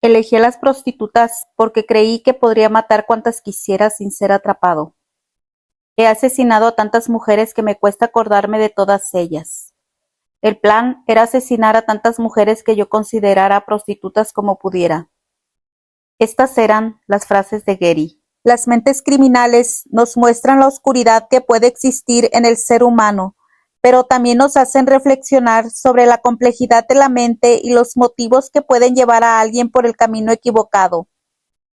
Elegí a las prostitutas porque creí que podría matar cuantas quisiera sin ser atrapado. He asesinado a tantas mujeres que me cuesta acordarme de todas ellas. El plan era asesinar a tantas mujeres que yo considerara prostitutas como pudiera. Estas eran las frases de Getty. Las mentes criminales nos muestran la oscuridad que puede existir en el ser humano, pero también nos hacen reflexionar sobre la complejidad de la mente y los motivos que pueden llevar a alguien por el camino equivocado.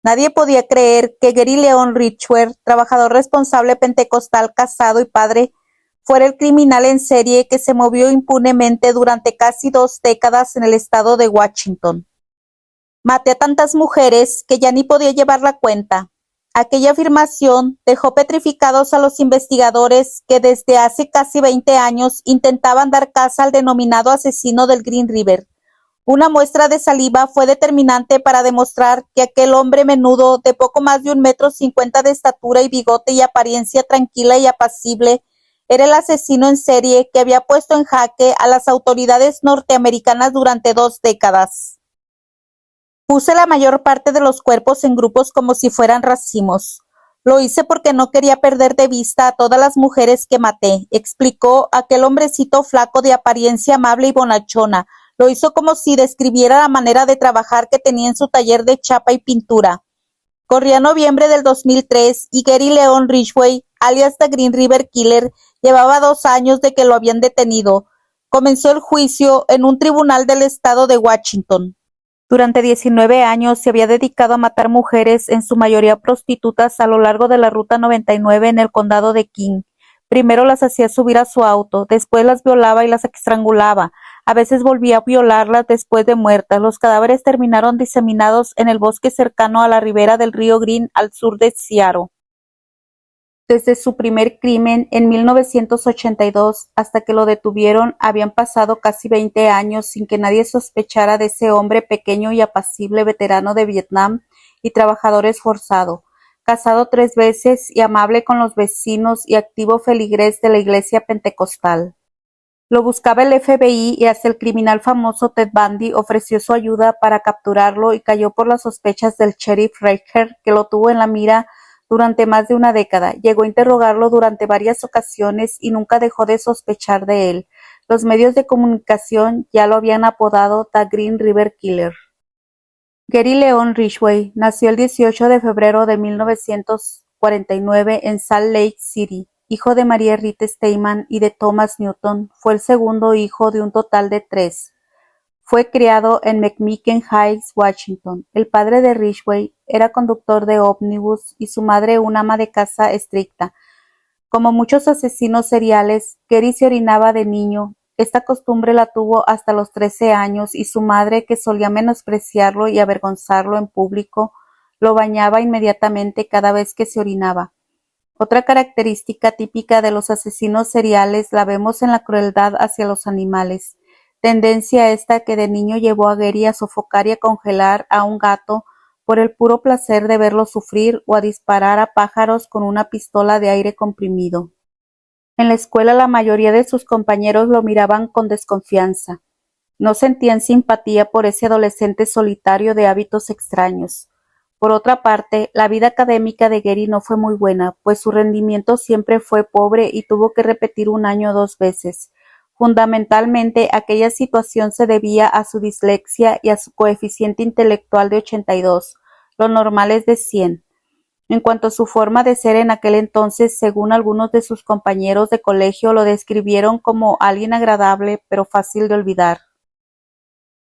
Nadie podía creer que Gary Leon Ridgway, trabajador responsable pentecostal casado y padre, fuera el criminal en serie que se movió impunemente durante casi 2 décadas en el estado de Washington. Maté a tantas mujeres que ya ni podía llevar la cuenta. Aquella afirmación dejó petrificados a los investigadores que desde hace casi 20 años intentaban dar caza al denominado asesino del Green River. Una muestra de saliva fue determinante para demostrar que aquel hombre menudo, de poco más de 1,50 m de estatura y bigote y apariencia tranquila y apacible, era el asesino en serie que había puesto en jaque a las autoridades norteamericanas durante 2 décadas. Puse la mayor parte de los cuerpos en grupos como si fueran racimos. Lo hice porque no quería perder de vista a todas las mujeres que maté, explicó aquel hombrecito flaco de apariencia amable y bonachona. Lo hizo como si describiera la manera de trabajar que tenía en su taller de chapa y pintura. Corría noviembre del 2003 y Gary Leon Ridgway, alias The Green River Killer, llevaba 2 años de que lo habían detenido. Comenzó el juicio en un tribunal del estado de Washington. Durante 19 años se había dedicado a matar mujeres, en su mayoría prostitutas, a lo largo de la Ruta 99 en el condado de King. Primero las hacía subir a su auto, después las violaba y las estrangulaba. A veces volvía a violarlas después de muertas. Los cadáveres terminaron diseminados en el bosque cercano a la ribera del río Green, al sur de Seattle. Desde su primer crimen en 1982 hasta que lo detuvieron habían pasado casi 20 años sin que nadie sospechara de ese hombre pequeño y apacible, veterano de Vietnam y trabajador esforzado, casado 3 veces y amable con los vecinos y activo feligrés de la iglesia pentecostal. Lo buscaba el FBI y hasta el criminal famoso Ted Bundy ofreció su ayuda para capturarlo y cayó por las sospechas del sheriff Raker, que lo tuvo en la mira durante más de una década. Llegó a interrogarlo durante varias ocasiones y nunca dejó de sospechar de él. Los medios de comunicación ya lo habían apodado The Green River Killer. Gary Leon Ridgway nació el 18 de febrero de 1949 en Salt Lake City. Hijo de María Rita Steinman y de Thomas Newton, fue el segundo hijo de un total de 3. Fue criado en McMicken Heights, Washington. El padre de Ridgway era conductor de ómnibus y su madre una ama de casa estricta. Como muchos asesinos seriales, Gary se orinaba de niño. Esta costumbre la tuvo hasta los 13 años y su madre, que solía menospreciarlo y avergonzarlo en público, lo bañaba inmediatamente cada vez que se orinaba. Otra característica típica de los asesinos seriales la vemos en la crueldad hacia los animales, tendencia esta que de niño llevó a Gary a sofocar y a congelar a un gato por el puro placer de verlo sufrir, o a disparar a pájaros con una pistola de aire comprimido. En la escuela la mayoría de sus compañeros lo miraban con desconfianza. No sentían simpatía por ese adolescente solitario de hábitos extraños. Por otra parte, la vida académica de Gary no fue muy buena, pues su rendimiento siempre fue pobre y tuvo que repetir un año 2 veces. Fundamentalmente, aquella situación se debía a su dislexia y a su coeficiente intelectual de 82, lo normal es de 100. En cuanto a su forma de ser en aquel entonces, según algunos de sus compañeros de colegio, lo describieron como alguien agradable pero fácil de olvidar.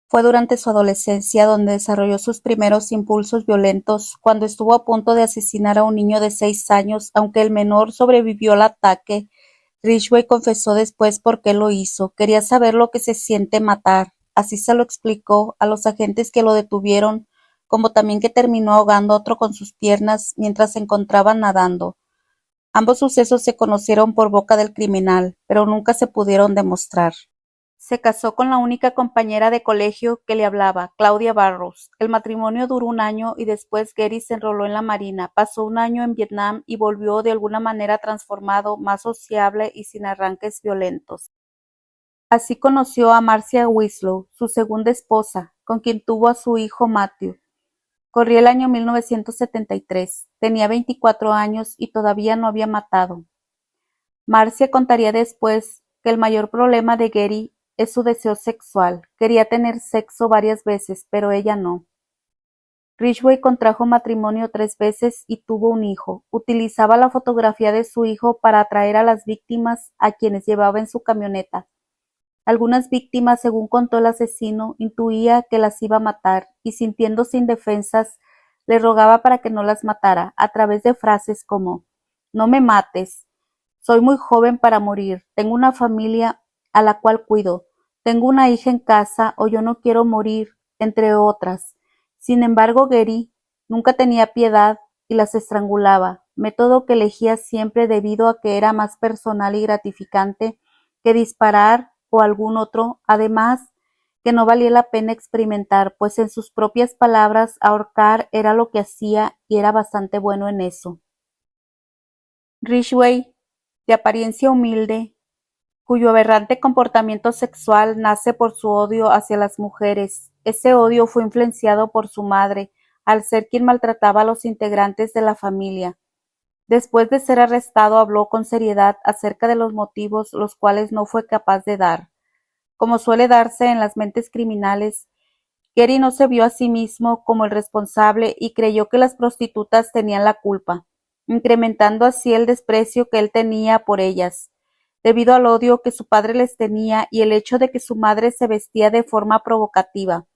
Fue durante su adolescencia donde desarrolló sus primeros impulsos violentos, cuando estuvo a punto de asesinar a un niño de 6 años, aunque el menor sobrevivió al ataque. Ridgway confesó después por qué lo hizo. Quería saber lo que se siente matar. Así se lo explicó a los agentes que lo detuvieron, como también que terminó ahogando a otro con sus piernas mientras se encontraban nadando. Ambos sucesos se conocieron por boca del criminal, pero nunca se pudieron demostrar. Se casó con la única compañera de colegio que le hablaba, Claudia Barrows. El matrimonio duró un año y después Gary se enroló en la Marina. Pasó un año en Vietnam y volvió de alguna manera transformado, más sociable y sin arranques violentos. Así conoció a Marcia Winslow, su segunda esposa, con quien tuvo a su hijo Matthew. Corría el año 1973. Tenía 24 años y todavía no había matado. Marcia contaría después que el mayor problema de Gary es su deseo sexual. Quería tener sexo varias veces, pero ella no. Ridgway contrajo matrimonio 3 veces y tuvo un hijo. Utilizaba la fotografía de su hijo para atraer a las víctimas a quienes llevaba en su camioneta. Algunas víctimas, según contó el asesino, intuía que las iba a matar y, sintiéndose indefensas, le rogaba para que no las matara, a través de frases como «No me mates», «Soy muy joven para morir», «Tengo una familia a la cual cuido», «Tengo una hija en casa» o «Yo no quiero morir», entre otras. Sin embargo, Gary nunca tenía piedad y las estrangulaba, método que elegía siempre debido a que era más personal y gratificante que disparar o algún otro, además que no valía la pena experimentar, pues en sus propias palabras, ahorcar era lo que hacía y era bastante bueno en eso. Ridgway, de apariencia humilde, cuyo aberrante comportamiento sexual nace por su odio hacia las mujeres. Ese odio fue influenciado por su madre, al ser quien maltrataba a los integrantes de la familia. Después de ser arrestado, habló con seriedad acerca de los motivos los cuales no fue capaz de dar. Como suele darse en las mentes criminales, Gary no se vio a sí mismo como el responsable y creyó que las prostitutas tenían la culpa, incrementando así el desprecio que él tenía por ellas, debido al odio que su padre les tenía y el hecho de que su madre se vestía de forma provocativa,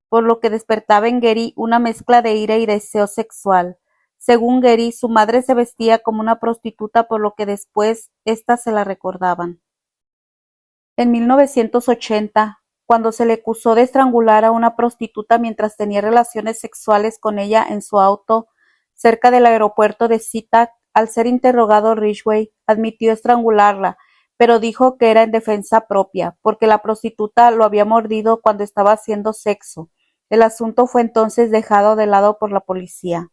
por lo que despertaba en Gary una mezcla de ira y deseo sexual. Según Gary, su madre se vestía como una prostituta, por lo que después éstas se la recordaban. En 1980, cuando se le acusó de estrangular a una prostituta mientras tenía relaciones sexuales con ella en su auto cerca del aeropuerto de SeaTac, al ser interrogado Ridgway admitió estrangularla, pero dijo que era en defensa propia, porque la prostituta lo había mordido cuando estaba haciendo sexo. El asunto fue entonces dejado de lado por la policía.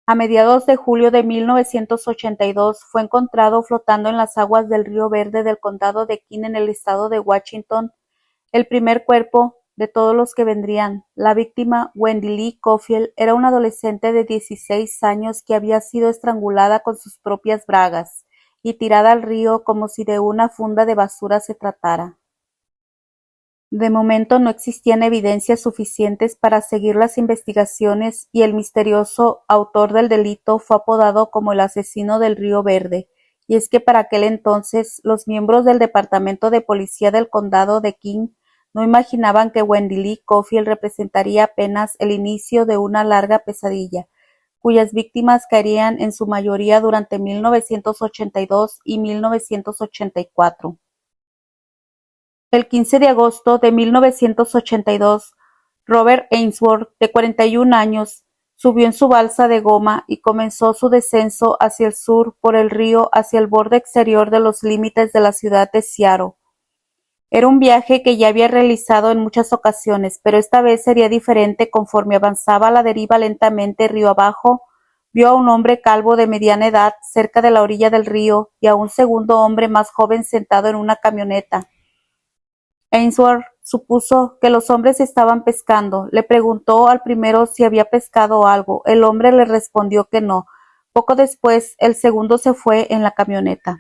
A mediados de julio de 1982 fue encontrado flotando en las aguas del río Verde del condado de King en el estado de Washington el primer cuerpo de todos los que vendrían. La víctima, Wendy Lee Cofield, era una adolescente de 16 años que había sido estrangulada con sus propias bragas y tirada al río como si de una funda de basura se tratara. De momento no existían evidencias suficientes para seguir las investigaciones y el misterioso autor del delito fue apodado como el asesino del Río Verde, y es que para aquel entonces los miembros del Departamento de Policía del Condado de King no imaginaban que Wendy Lee Cofield representaría apenas el inicio de una larga pesadilla, cuyas víctimas caerían en su mayoría durante 1982 y 1984. El 15 de agosto de 1982, Robert Ainsworth, de 41 años, subió en su balsa de goma y comenzó su descenso hacia el sur por el río hacia el borde exterior de los límites de la ciudad de Seattle. Era un viaje que ya había realizado en muchas ocasiones, pero esta vez sería diferente. Conforme avanzaba a la deriva lentamente río abajo, vio a un hombre calvo de mediana edad cerca de la orilla del río y a un segundo hombre más joven sentado en una camioneta. Ainsworth supuso que los hombres estaban pescando. Le preguntó al primero si había pescado algo. El hombre le respondió que no. Poco después, el segundo se fue en la camioneta.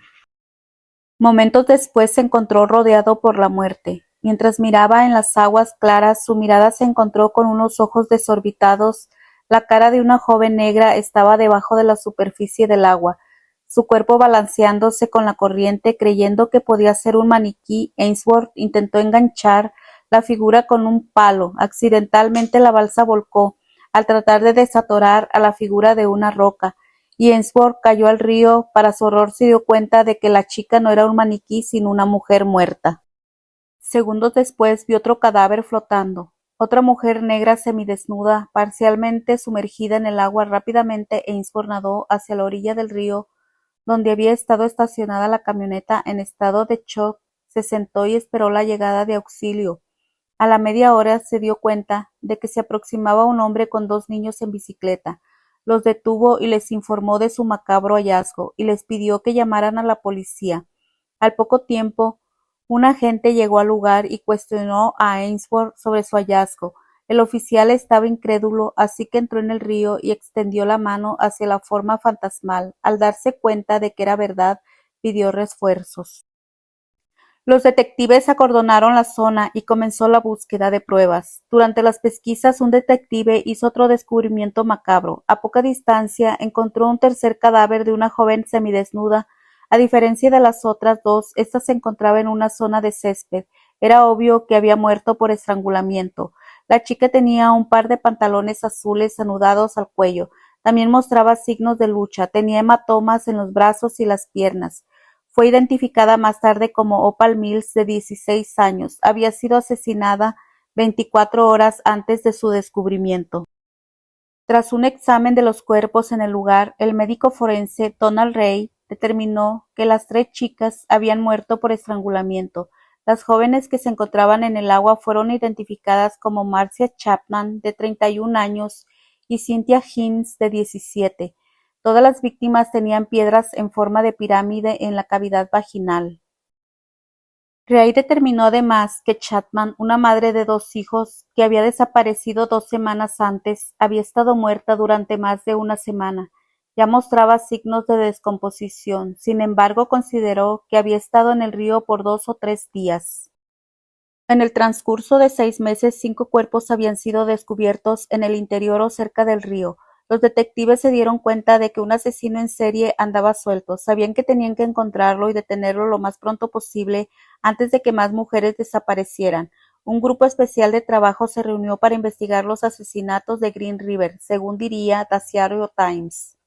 Momentos después se encontró rodeado por la muerte. Mientras miraba en las aguas claras, su mirada se encontró con unos ojos desorbitados. La cara de una joven negra estaba debajo de la superficie del agua, su cuerpo balanceándose con la corriente, creyendo que podía ser un maniquí. Ainsworth intentó enganchar la figura con un palo. Accidentalmente la balsa volcó al tratar de desatorar a la figura de una roca, y Ainsworth cayó al río. Para su horror se dio cuenta de que la chica no era un maniquí, sino una mujer muerta. Segundos después vio otro cadáver flotando. Otra mujer negra semidesnuda, parcialmente sumergida en el agua. Rápidamente Ainsworth nadó hacia la orilla del río donde había estado estacionada la camioneta. En estado de shock, se sentó y esperó la llegada de auxilio. A la media hora se dio cuenta de que se aproximaba un hombre con 2 niños en bicicleta. Los detuvo y les informó de su macabro hallazgo, y les pidió que llamaran a la policía. Al poco tiempo, un agente llegó al lugar y cuestionó a Ainsworth sobre su hallazgo. El oficial estaba incrédulo, así que entró en el río y extendió la mano hacia la forma fantasmal. Al darse cuenta de que era verdad, pidió refuerzos. Los detectives acordonaron la zona y comenzó la búsqueda de pruebas. Durante las pesquisas, un detective hizo otro descubrimiento macabro. A poca distancia, encontró un tercer cadáver de una joven semidesnuda. A diferencia de las otras dos, esta se encontraba en una zona de césped. Era obvio que había muerto por estrangulamiento. La chica tenía un par de pantalones azules anudados al cuello. También mostraba signos de lucha. Tenía hematomas en los brazos y las piernas. Fue identificada más tarde como Opal Mills, de 16 años. Había sido asesinada 24 horas antes de su descubrimiento. Tras un examen de los cuerpos en el lugar, el médico forense Donald Ray determinó que las tres chicas habían muerto por estrangulamiento. Las jóvenes que se encontraban en el agua fueron identificadas como Marcia Chapman, de 31 años, y Cynthia Hinds, de 17. Todas las víctimas tenían piedras en forma de pirámide en la cavidad vaginal. Ray determinó además que Chapman, una madre de 2 hijos, que había desaparecido 2 semanas antes, había estado muerta durante más de una semana. Ya mostraba signos de descomposición. Sin embargo, consideró que había estado en el río por 2 o 3 días. En el transcurso de 6 meses, 5 cuerpos habían sido descubiertos en el interior o cerca del río. Los detectives se dieron cuenta de que un asesino en serie andaba suelto. Sabían que tenían que encontrarlo y detenerlo lo más pronto posible antes de que más mujeres desaparecieran. Un grupo especial de trabajo se reunió para investigar los asesinatos de Green River, según diría The Seattle Times.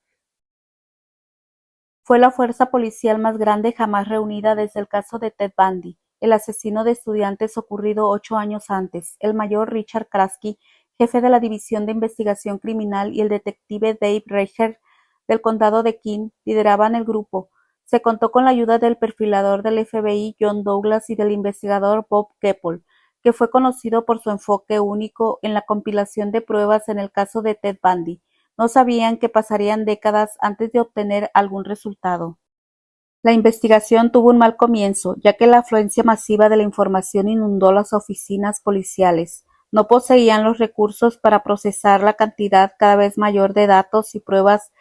Fue la fuerza policial más grande jamás reunida desde el caso de Ted Bundy, el asesino de estudiantes ocurrido 8 años antes. El mayor Richard Kraske, jefe de la División de Investigación Criminal, y el detective Dave Reicher, del condado de King, lideraban el grupo. Se contó con la ayuda del perfilador del FBI John Douglas y del investigador Bob Keppel, que fue conocido por su enfoque único en la compilación de pruebas en el caso de Ted Bundy. No sabían que pasarían décadas antes de obtener algún resultado. La investigación tuvo un mal comienzo, ya que la afluencia masiva de la información inundó las oficinas policiales. No poseían los recursos para procesar la cantidad cada vez mayor de datos y pruebas.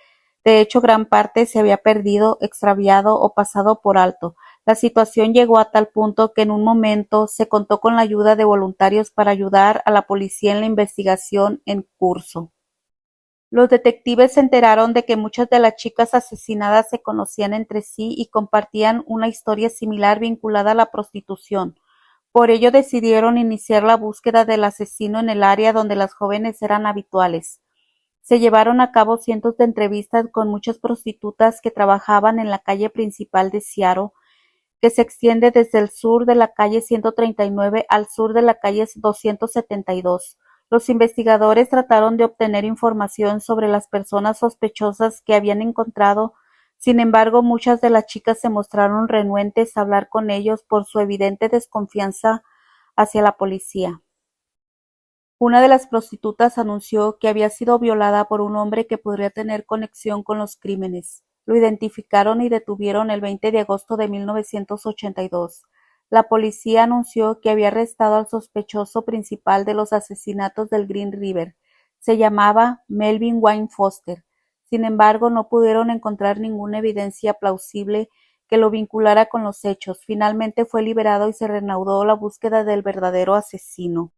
De hecho, gran parte se había perdido, extraviado o pasado por alto. La situación llegó a tal punto que en un momento se contó con la ayuda de voluntarios para ayudar a la policía en la investigación en curso. Los detectives se enteraron de que muchas de las chicas asesinadas se conocían entre sí y compartían una historia similar vinculada a la prostitución. Por ello decidieron iniciar la búsqueda del asesino en el área donde las jóvenes eran habituales. Se llevaron a cabo cientos de entrevistas con muchas prostitutas que trabajaban en la calle principal de Seattle, que se extiende desde el sur de la calle 139 al sur de la calle 272. Los investigadores trataron de obtener información sobre las personas sospechosas que habían encontrado. Sin embargo, muchas de las chicas se mostraron renuentes a hablar con ellos por su evidente desconfianza hacia la policía. Una de las prostitutas anunció que había sido violada por un hombre que podría tener conexión con los crímenes. Lo identificaron y detuvieron el 20 de agosto de 1982. La policía anunció que había arrestado al sospechoso principal de los asesinatos del Green River. Se llamaba Melvin Wayne Foster. Sin embargo, no pudieron encontrar ninguna evidencia plausible que lo vinculara con los hechos. Finalmente fue liberado y se reanudó la búsqueda del verdadero asesino.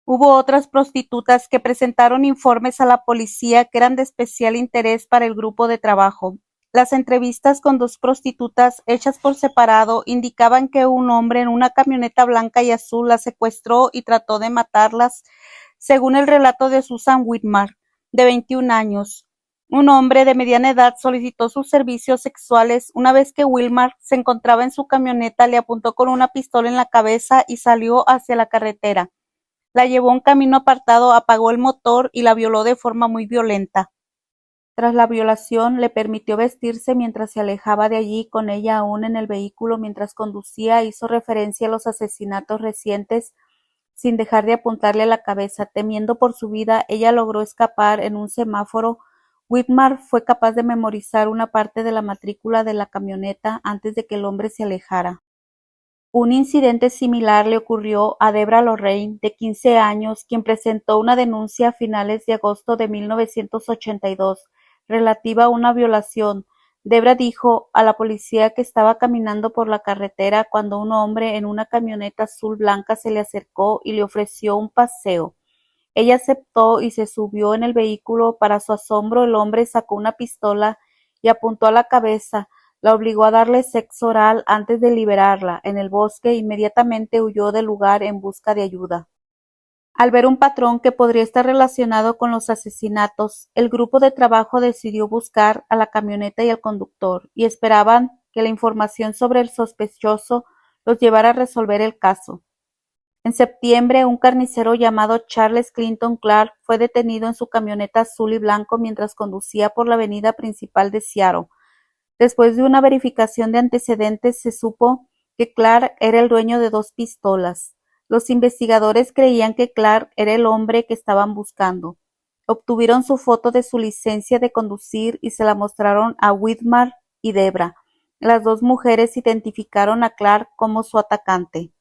Hubo otras prostitutas que presentaron informes a la policía que eran de especial interés para el grupo de trabajo. Las entrevistas con 2 prostitutas hechas por separado indicaban que un hombre en una camioneta blanca y azul las secuestró y trató de matarlas, según el relato de Susan Whitmar, de 21 años. Un hombre de mediana edad solicitó sus servicios sexuales. Una vez que Whitmar se encontraba en su camioneta, le apuntó con una pistola en la cabeza y salió hacia la carretera. La llevó a un camino apartado, apagó el motor y la violó de forma muy violenta. Tras la violación, le permitió vestirse mientras se alejaba de allí. Con ella aún en el vehículo mientras conducía, hizo referencia a los asesinatos recientes sin dejar de apuntarle a la cabeza. Temiendo por su vida, ella logró escapar en un semáforo. Whitmar fue capaz de memorizar una parte de la matrícula de la camioneta antes de que el hombre se alejara. Un incidente similar le ocurrió a Debra Lorraine, de 15 años, quien presentó una denuncia a finales de agosto de 1982 relativa a una violación. Debra dijo a la policía que estaba caminando por la carretera cuando un hombre en una camioneta azul blanca se le acercó y le ofreció un paseo. Ella aceptó y se subió en el vehículo. Para su asombro, el hombre sacó una pistola y apuntó a la cabeza. La obligó a darle sexo oral antes de liberarla. En el bosque, inmediatamente huyó del lugar en busca de ayuda. Al ver un patrón que podría estar relacionado con los asesinatos, el grupo de trabajo decidió buscar a la camioneta y al conductor, y esperaban que la información sobre el sospechoso los llevara a resolver el caso. En septiembre, un carnicero llamado Charles Clinton Clark fue detenido en su camioneta azul y blanco mientras conducía por la avenida principal de Seattle. Después de una verificación de antecedentes, se supo que Clark era el dueño de 2 pistolas. Los investigadores creían que Clark era el hombre que estaban buscando. Obtuvieron su foto de su licencia de conducir y se la mostraron a Whitmar y Debra. Las 2 mujeres identificaron a Clark como su atacante.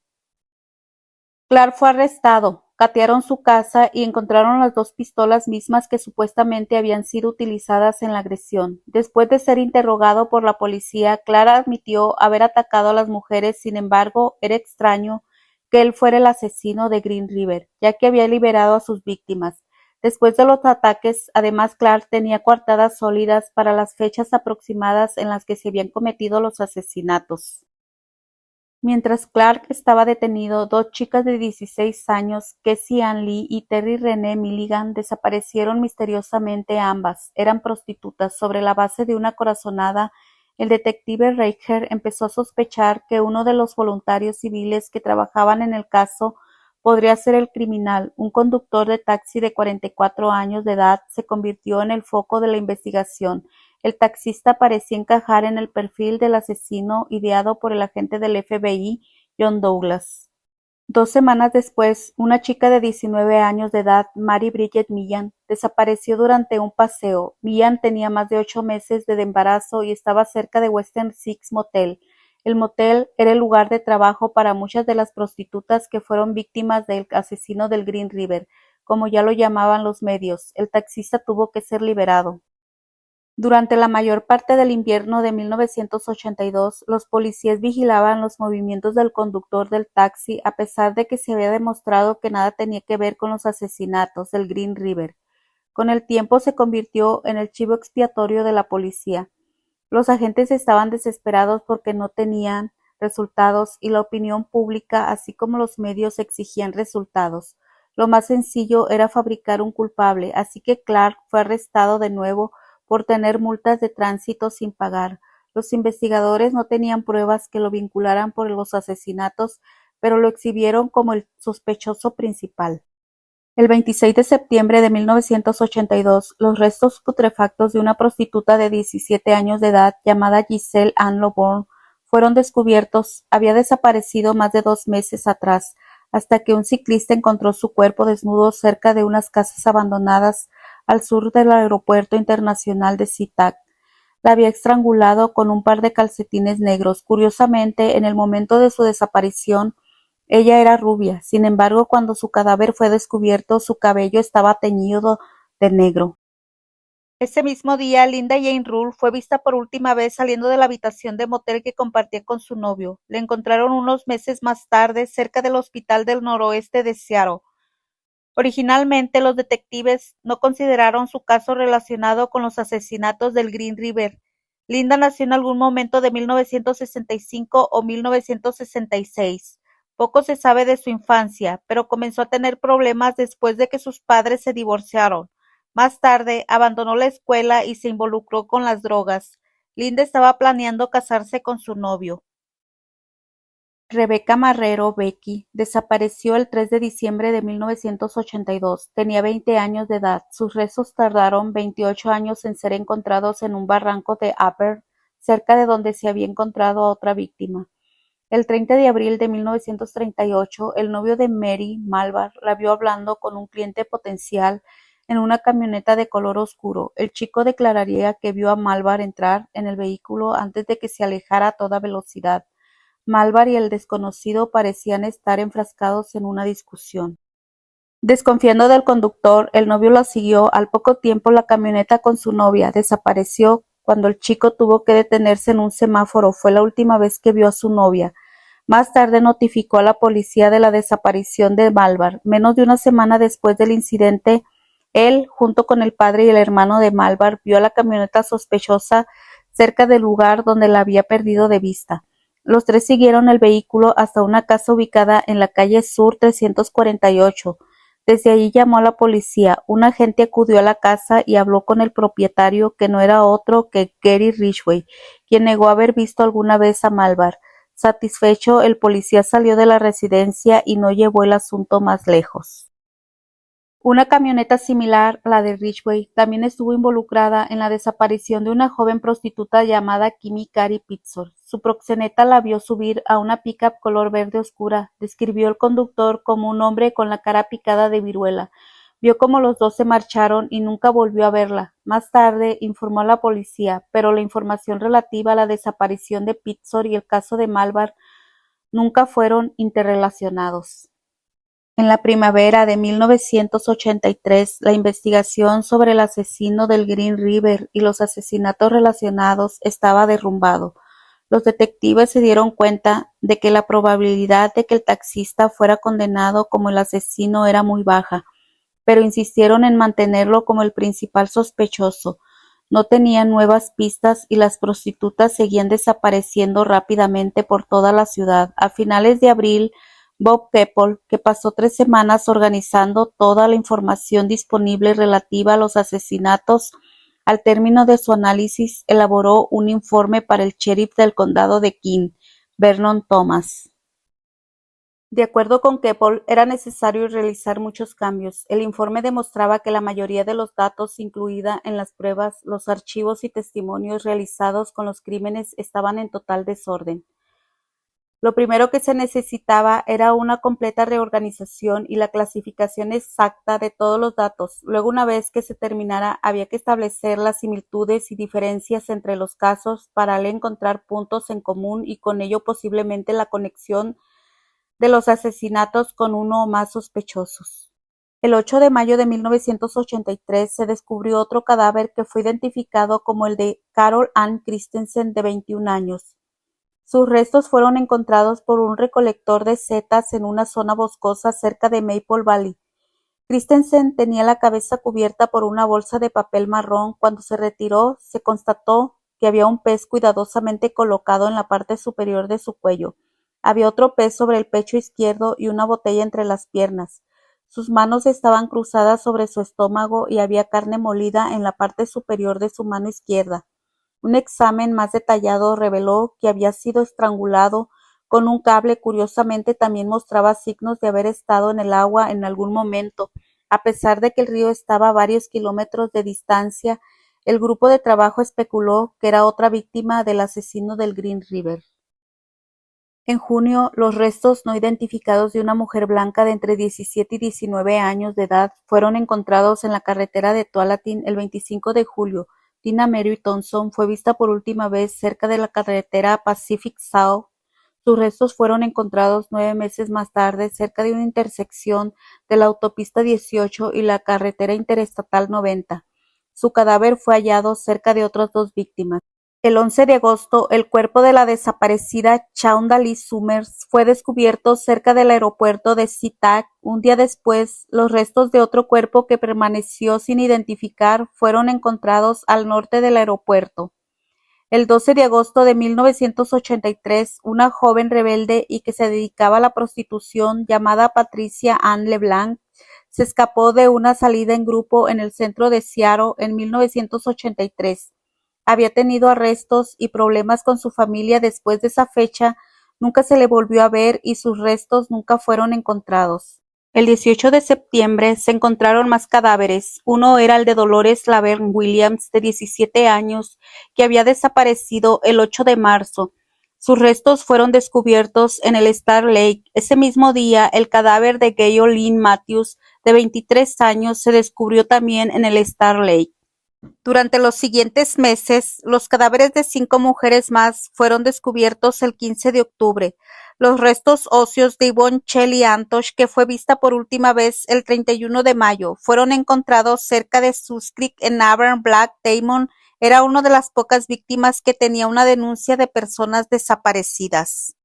Clark fue arrestado, catearon su casa y encontraron las 2 pistolas mismas que supuestamente habían sido utilizadas en la agresión. Después de ser interrogado por la policía, Clark admitió haber atacado a las mujeres. Sin embargo, era extraño que él fuera el asesino de Green River, ya que había liberado a sus víctimas. Después de los ataques, además, Clark tenía coartadas sólidas para las fechas aproximadas en las que se habían cometido los asesinatos. Mientras Clark estaba detenido, 2 chicas de 16 años, Cassie Ann Lee y Terry Renee Milligan, desaparecieron misteriosamente. Ambas eran prostitutas. Sobre la base de una corazonada, el detective Reicher empezó a sospechar que uno de los voluntarios civiles que trabajaban en el caso podría ser el criminal. Un conductor de taxi de 44 años de edad se convirtió en el foco de la investigación. El taxista parecía encajar en el perfil del asesino ideado por el agente del FBI, John Douglas. 2 semanas después, una chica de 19 años de edad, Mary Bridget Millan, desapareció durante un paseo. Millan tenía más de 8 meses de embarazo y estaba cerca de Western Six Motel. El motel era el lugar de trabajo para muchas de las prostitutas que fueron víctimas del asesino del Green River, como ya lo llamaban los medios. El taxista tuvo que ser liberado. Durante la mayor parte del invierno de 1982, los policías vigilaban los movimientos del conductor del taxi, a pesar de que se había demostrado que nada tenía que ver con los asesinatos del Green River. Con el tiempo se convirtió en el chivo expiatorio de la policía. Los agentes estaban desesperados porque no tenían resultados y la opinión pública, así como los medios, exigían resultados. Lo más sencillo era fabricar un culpable, así que Clark fue arrestado de nuevo por tener multas de tránsito sin pagar. Los investigadores no tenían pruebas que lo vincularan por los asesinatos, pero lo exhibieron como el sospechoso principal. El 26 de septiembre de 1982, los restos putrefactos de una prostituta de 17 años de edad llamada Giselle Ann Loborn fueron descubiertos. Había desaparecido más de 2 meses atrás, hasta que un ciclista encontró su cuerpo desnudo cerca de unas casas abandonadas al sur del Aeropuerto Internacional de SeaTac. La había estrangulado con un par de calcetines negros. Curiosamente, en el momento de su desaparición, ella era rubia. Sin embargo, cuando su cadáver fue descubierto, su cabello estaba teñido de negro. Ese mismo día, Linda Jane Rule fue vista por última vez saliendo de la habitación de motel que compartía con su novio. La encontraron unos meses más tarde cerca del Hospital del Noroeste de Seattle. Originalmente, los detectives no consideraron su caso relacionado con los asesinatos del Green River. Linda nació en algún momento de 1965 o 1966. Poco se sabe de su infancia, pero comenzó a tener problemas después de que sus padres se divorciaron. Más tarde, abandonó la escuela y se involucró con las drogas. Linda estaba planeando casarse con su novio. Rebecca Marrero Becky desapareció el 3 de diciembre de 1982. Tenía 20 años de edad. Sus restos tardaron 28 años en ser encontrados en un barranco de Upper, cerca de donde se había encontrado a otra víctima. El 30 de abril de 1938, el novio de Mary, Malvar, la vio hablando con un cliente potencial en una camioneta de color oscuro. El chico declararía que vio a Malvar entrar en el vehículo antes de que se alejara a toda velocidad. Malvar y el desconocido parecían estar enfrascados en una discusión. Desconfiando del conductor, el novio la siguió. Al poco tiempo, la camioneta con su novia desapareció cuando el chico tuvo que detenerse en un semáforo. Fue la última vez que vio a su novia. Más tarde notificó a la policía de la desaparición de Malvar. Menos de una semana después del incidente, él, junto con el padre y el hermano de Malvar, vio a la camioneta sospechosa cerca del lugar donde la había perdido de vista. Los tres siguieron el vehículo hasta una casa ubicada en la calle Sur 348. Desde allí llamó a la policía. Un agente acudió a la casa y habló con el propietario, que no era otro que Gary Ridgway, quien negó haber visto alguna vez a Malvar. Satisfecho, el policía salió de la residencia y no llevó el asunto más lejos. Una camioneta similar, la de Ridgway, también estuvo involucrada en la desaparición de una joven prostituta llamada Kimmy Carey Pitzer. Su proxeneta la vio subir a una pick-up color verde oscura. Describió el conductor como un hombre con la cara picada de viruela. Vio cómo los dos se marcharon y nunca volvió a verla. Más tarde informó a la policía, pero la información relativa a la desaparición de Pitzer y el caso de Malvar nunca fueron interrelacionados. En la primavera de 1983, la investigación sobre el asesino del Green River y los asesinatos relacionados estaba derrumbado. Los detectives se dieron cuenta de que la probabilidad de que el taxista fuera condenado como el asesino era muy baja, pero insistieron en mantenerlo como el principal sospechoso. No tenían nuevas pistas y las prostitutas seguían desapareciendo rápidamente por toda la ciudad. A finales de abril, Bob Keppel, que pasó 3 semanas organizando toda la información disponible relativa a los asesinatos, al término de su análisis, elaboró un informe para el sheriff del condado de King, Vernon Thomas. De acuerdo con Keppel, era necesario realizar muchos cambios. El informe demostraba que la mayoría de los datos incluida en las pruebas, los archivos y testimonios realizados con los crímenes estaban en total desorden. Lo primero que se necesitaba era una completa reorganización y la clasificación exacta de todos los datos. Luego, una vez que se terminara, había que establecer las similitudes y diferencias entre los casos para al encontrar puntos en común y con ello posiblemente la conexión de los asesinatos con uno o más sospechosos. El 8 de mayo de 1983 se descubrió otro cadáver que fue identificado como el de Carol Ann Christensen, de 21 años. Sus restos fueron encontrados por un recolector de setas en una zona boscosa cerca de Maple Valley. Christensen tenía la cabeza cubierta por una bolsa de papel marrón. Cuando se retiró, se constató que había un pez cuidadosamente colocado en la parte superior de su cuello. Había otro pez sobre el pecho izquierdo y una botella entre las piernas. Sus manos estaban cruzadas sobre su estómago y había carne molida en la parte superior de su mano izquierda. Un examen más detallado reveló que había sido estrangulado con un cable. Curiosamente, también mostraba signos de haber estado en el agua en algún momento. A pesar de que el río estaba a varios kilómetros de distancia, el grupo de trabajo especuló que era otra víctima del asesino del Green River. En junio, los restos no identificados de una mujer blanca de entre 17 y 19 años de edad fueron encontrados en la carretera de Tualatin el 25 de julio. Tina Mary Thompson fue vista por última vez cerca de la carretera Pacific South. Sus restos fueron encontrados 9 meses más tarde cerca de una intersección de la autopista 18 y la carretera interestatal 90. Su cadáver fue hallado cerca de otras 2 víctimas. El 11 de agosto, el cuerpo de la desaparecida Chanda Lee Summers fue descubierto cerca del aeropuerto de SeaTac. Un día después, los restos de otro cuerpo que permaneció sin identificar fueron encontrados al norte del aeropuerto. El 12 de agosto de 1983, una joven rebelde y que se dedicaba a la prostitución llamada Patricia Ann LeBlanc se escapó de una salida en grupo en el centro de Seattle en 1983. Había tenido arrestos y problemas con su familia. Después de esa fecha, nunca se le volvió a ver y sus restos nunca fueron encontrados. El 18 de septiembre se encontraron más cadáveres. Uno era el de Dolores Laverne Williams, de 17 años, que había desaparecido el 8 de marzo. Sus restos fueron descubiertos en el Star Lake. Ese mismo día, el cadáver de Gayle Lynn Matthews, de 23 años, se descubrió también en el Star Lake. Durante los siguientes meses, los cadáveres de 5 mujeres más fueron descubiertos el 15 de octubre. Los restos óseos de Yvonne Shelley Antosh, que fue vista por última vez el 31 de mayo, fueron encontrados cerca de Sus Creek en Auburn. Black Damon era una de las pocas víctimas que tenía una denuncia de personas desaparecidas.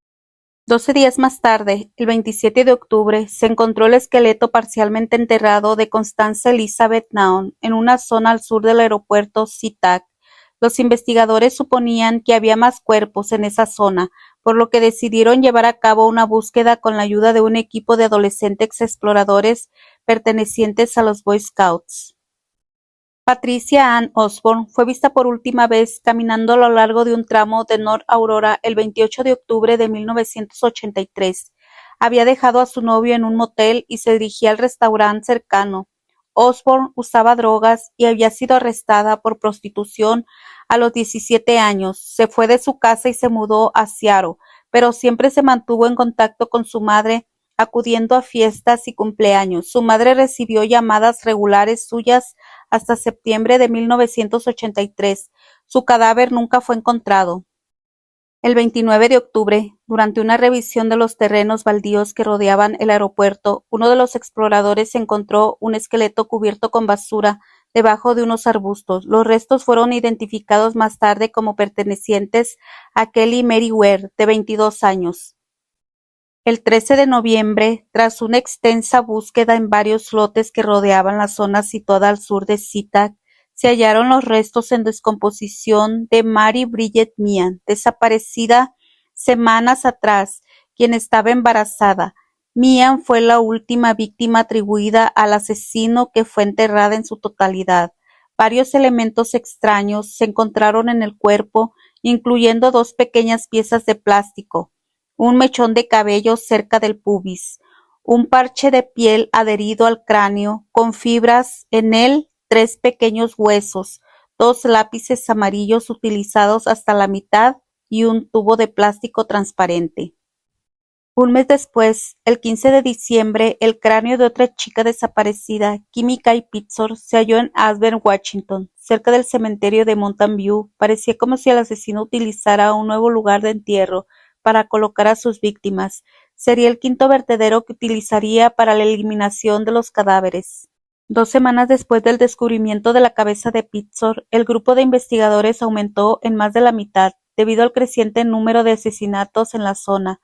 12 días más tarde, el 27 de octubre, se encontró el esqueleto parcialmente enterrado de Constance Elizabeth Naun en una zona al sur del aeropuerto SeaTac. Los investigadores suponían que había más cuerpos en esa zona, por lo que decidieron llevar a cabo una búsqueda con la ayuda de un equipo de adolescentes exploradores pertenecientes a los Boy Scouts. Patricia Ann Osborne fue vista por última vez caminando a lo largo de un tramo de North Aurora el 28 de octubre de 1983. Había dejado a su novio en un motel y se dirigía al restaurante cercano. Osborne usaba drogas y había sido arrestada por prostitución a los 17 años. Se fue de su casa y se mudó a Seattle, pero siempre se mantuvo en contacto con su madre, acudiendo a fiestas y cumpleaños. Su madre recibió llamadas regulares suyas hasta septiembre de 1983. Su cadáver nunca fue encontrado. El 29 de octubre, durante una revisión de los terrenos baldíos que rodeaban el aeropuerto, uno de los exploradores encontró un esqueleto cubierto con basura debajo de unos arbustos. Los restos fueron identificados más tarde como pertenecientes a Kelly Mary Ware, de 22 años. El 13 de noviembre, tras una extensa búsqueda en varios lotes que rodeaban la zona situada al sur de SeaTac, se hallaron los restos en descomposición de Mary Bridget Meehan, desaparecida semanas atrás, quien estaba embarazada. Meehan fue la última víctima atribuida al asesino, que fue enterrada en su totalidad. Varios elementos extraños se encontraron en el cuerpo, incluyendo 2 pequeñas piezas de plástico, un mechón de cabello cerca del pubis, un parche de piel adherido al cráneo, con fibras en él, 3 pequeños huesos, 2 lápices amarillos utilizados hasta la mitad y un tubo de plástico transparente. Un mes después, el 15 de diciembre, el cráneo de otra chica desaparecida, Kimmy Kay Pitzer, se halló en Aspen, Washington, cerca del cementerio de Mountain View. Parecía como si el asesino utilizara un nuevo lugar de entierro para colocar a sus víctimas. Sería el 5º vertedero que utilizaría para la eliminación de los cadáveres. 2 semanas después del descubrimiento de la cabeza de Pitzer, el grupo de investigadores aumentó en más de la mitad, debido al creciente número de asesinatos en la zona.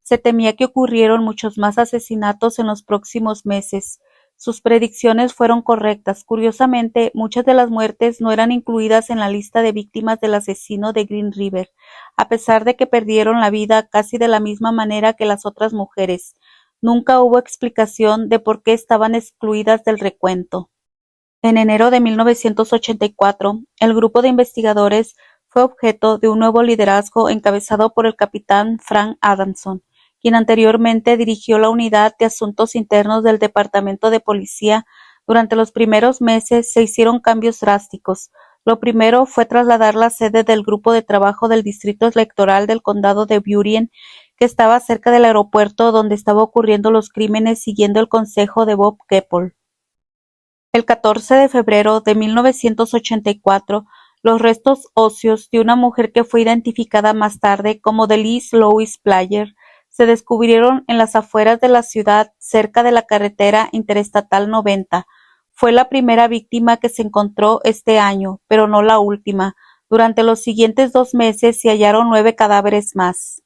Se temía que ocurrieran muchos más asesinatos en los próximos meses. Sus predicciones fueron correctas. Curiosamente, muchas de las muertes no eran incluidas en la lista de víctimas del asesino de Green River, a pesar de que perdieron la vida casi de la misma manera que las otras mujeres. Nunca hubo explicación de por qué estaban excluidas del recuento. En enero de 1984, el grupo de investigadores fue objeto de un nuevo liderazgo encabezado por el capitán Frank Adamson, quien anteriormente dirigió la Unidad de Asuntos Internos del Departamento de Policía. Durante los primeros meses se hicieron cambios drásticos. Lo primero fue trasladar la sede del grupo de trabajo del distrito electoral del condado de Burien, que estaba cerca del aeropuerto donde estaban ocurriendo los crímenes, siguiendo el consejo de Bob Keppel. El 14 de febrero de 1984, los restos óseos de una mujer que fue identificada más tarde como Delise Louise Player se descubrieron en las afueras de la ciudad, cerca de la carretera interestatal 90. Fue la primera víctima que se encontró este año, pero no la última. Durante los siguientes 2 meses se hallaron 9 cadáveres más.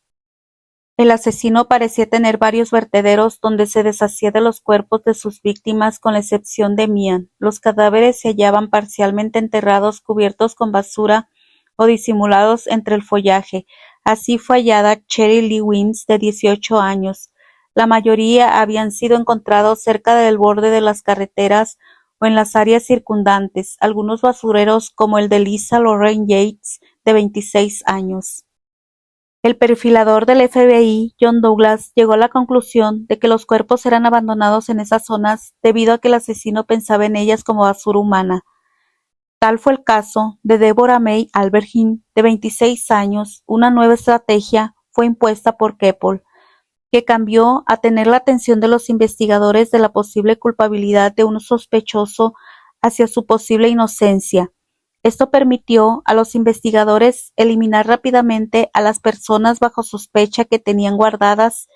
El asesino parecía tener varios vertederos donde se deshacía de los cuerpos de sus víctimas, con la excepción de Meehan. Los cadáveres se hallaban parcialmente enterrados, cubiertos con basura o disimulados entre el follaje. Así fue hallada Cheryl Lee Wins, de 18 años. La mayoría habían sido encontrados cerca del borde de las carreteras o en las áreas circundantes, algunos basureros como el de Lisa Lorraine Yates, de 26 años. El perfilador del FBI, John Douglas, llegó a la conclusión de que los cuerpos eran abandonados en esas zonas debido a que el asesino pensaba en ellas como basura humana. Tal fue el caso de Deborah May Albergin, de 26 años. Una nueva estrategia fue impuesta por Keppel, que cambió a tener la atención de los investigadores de la posible culpabilidad de un sospechoso hacia su posible inocencia. Esto permitió a los investigadores eliminar rápidamente a las personas bajo sospecha que tenían guardadas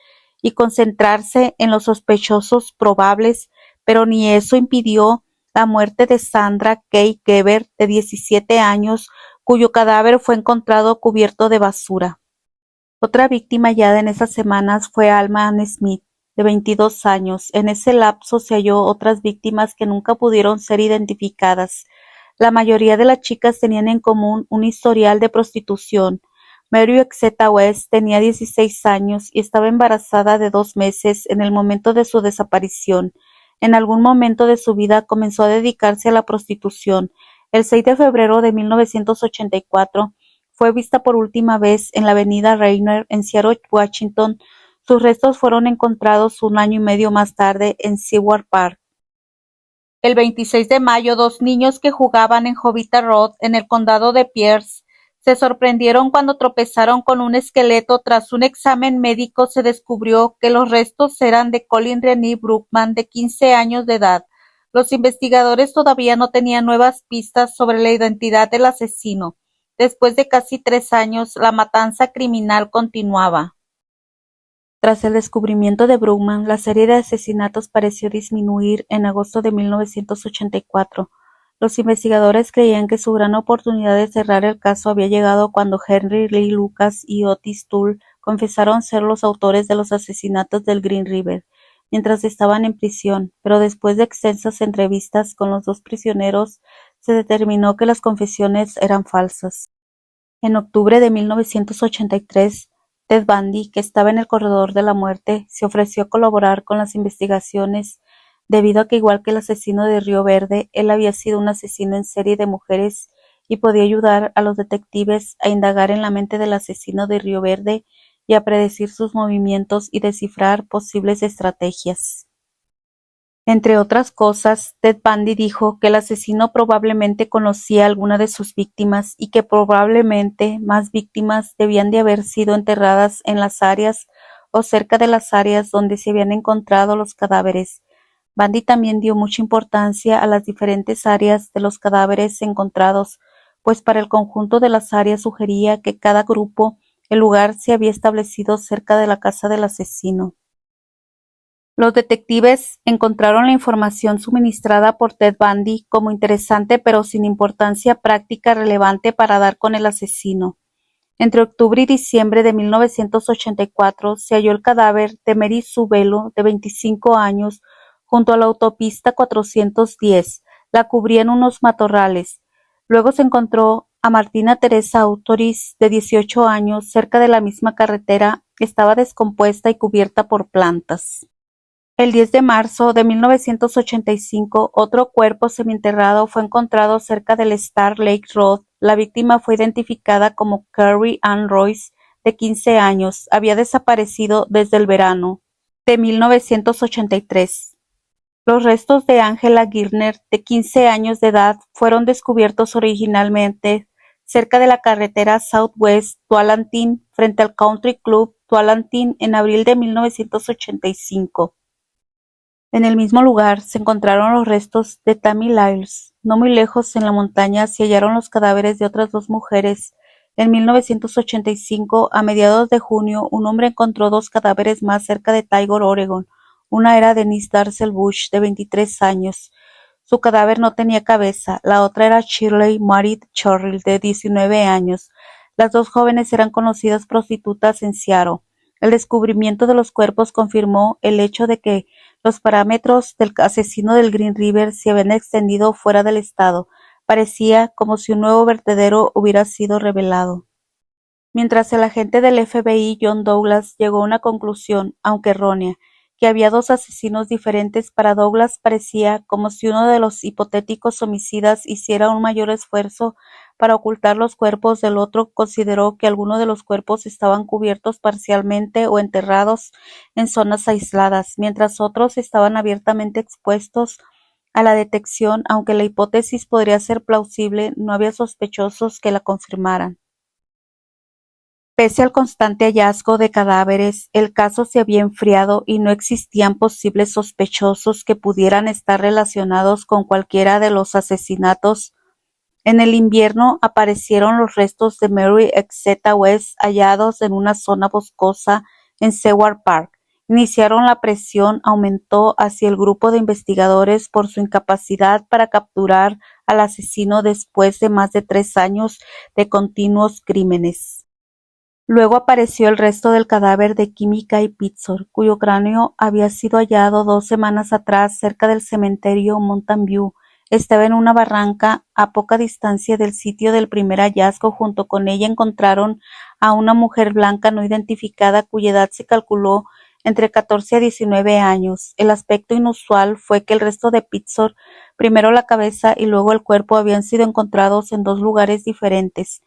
y concentrarse en los sospechosos probables, pero ni eso impidió la muerte de Sandra Kay Gebert, de 17 años, cuyo cadáver fue encontrado cubierto de basura. Otra víctima hallada en esas semanas fue Alma Ann Smith, de 22 años. En ese lapso se halló otras víctimas que nunca pudieron ser identificadas. La mayoría de las chicas tenían en común un historial de prostitución. Mary Exeta West tenía 16 años y estaba embarazada de 2 meses en el momento de su desaparición. En algún momento de su vida comenzó a dedicarse a la prostitución. El 6 de febrero de 1984 fue vista por última vez en la avenida Rainier en Seattle, Washington. Sus restos fueron encontrados un año y medio más tarde en Seward Park. El 26 de mayo, 2 niños que jugaban en Jovita Road, en el condado de Pierce, se sorprendieron cuando tropezaron con un esqueleto. Tras un examen médico se descubrió que los restos eran de Colin Renee Brookman, de 15 años de edad. Los investigadores todavía no tenían nuevas pistas sobre la identidad del asesino. Después de casi 3 años, la matanza criminal continuaba. Tras el descubrimiento de Brookman, la serie de asesinatos pareció disminuir. En agosto de 1984, los investigadores creían que su gran oportunidad de cerrar el caso había llegado cuando Henry Lee Lucas y Otis Toole confesaron ser los autores de los asesinatos del Green River, mientras estaban en prisión, pero después de extensas entrevistas con los 2 prisioneros, se determinó que las confesiones eran falsas. En octubre de 1983, Ted Bundy, que estaba en el corredor de la muerte, se ofreció a colaborar con las investigaciones, debido a que, igual que el asesino de Río Verde, él había sido un asesino en serie de mujeres y podía ayudar a los detectives a indagar en la mente del asesino de Río Verde y a predecir sus movimientos y descifrar posibles estrategias. Entre otras cosas, Ted Bundy dijo que el asesino probablemente conocía a alguna de sus víctimas y que probablemente más víctimas debían de haber sido enterradas en las áreas o cerca de las áreas donde se habían encontrado los cadáveres. Bundy también dio mucha importancia a las diferentes áreas de los cadáveres encontrados, pues para el conjunto de las áreas sugería que cada grupo, el lugar se había establecido cerca de la casa del asesino. Los detectives encontraron la información suministrada por Ted Bundy como interesante, pero sin importancia práctica relevante para dar con el asesino. Entre octubre y diciembre de 1984 se halló el cadáver de Mary Sue Bello, de 25 años, junto a la autopista 410. La cubrían unos matorrales. Luego se encontró a Martina Teresa Autoris, de 18 años, cerca de la misma carretera. Estaba descompuesta y cubierta por plantas. El 10 de marzo de 1985, otro cuerpo semienterrado fue encontrado cerca del Star Lake Road. La víctima fue identificada como Carrie Ann Royce, de 15 años. Había desaparecido desde el verano de 1983. Los restos de Angela Girner, de 15 años de edad, fueron descubiertos originalmente cerca de la carretera Southwest Tualatin, frente al Country Club Tualatin, en abril de 1985. En el mismo lugar se encontraron los restos de Tammy Lyles. No muy lejos, en la montaña, se hallaron los cadáveres de otras 2 mujeres. En 1985, a mediados de junio, un hombre encontró 2 cadáveres más cerca de Tigard, Oregon. Una era Denise Darcel Bush, de 23 años. Su cadáver no tenía cabeza. La otra era Shirley Marit Chorrill, de 19 años. Las 2 jóvenes eran conocidas prostitutas en Seattle. El descubrimiento de los cuerpos confirmó el hecho de que los parámetros del asesino del Green River se habían extendido fuera del estado. Parecía como si un nuevo vertedero hubiera sido revelado. Mientras el agente del FBI, John Douglas, llegó a una conclusión, aunque errónea, que había 2 asesinos diferentes. Para Douglas parecía como si uno de los hipotéticos homicidas hiciera un mayor esfuerzo para ocultar los cuerpos del otro. Consideró que algunos de los cuerpos estaban cubiertos parcialmente o enterrados en zonas aisladas, mientras otros estaban abiertamente expuestos a la detección. Aunque la hipótesis podría ser plausible, no había sospechosos que la confirmaran. Pese al constante hallazgo de cadáveres, el caso se había enfriado y no existían posibles sospechosos que pudieran estar relacionados con cualquiera de los asesinatos En el invierno aparecieron los restos de Mary Exeta West hallados en una zona boscosa en Seward Park. Iniciaron la presión aumentó hacia el grupo de investigadores por su incapacidad para capturar al asesino después de más de 3 años de continuos crímenes. Luego apareció el resto del cadáver de Kimmy Guy Pitzer, cuyo cráneo había sido hallado 2 semanas atrás cerca del cementerio Mountain View. Estaba en una barranca a poca distancia del sitio del primer hallazgo. Junto con ella encontraron a una mujer blanca no identificada cuya edad se calculó entre 14 a 19 años. El aspecto inusual fue que el resto de Pitzer, primero la cabeza y luego el cuerpo, habían sido encontrados en 2 lugares diferentes.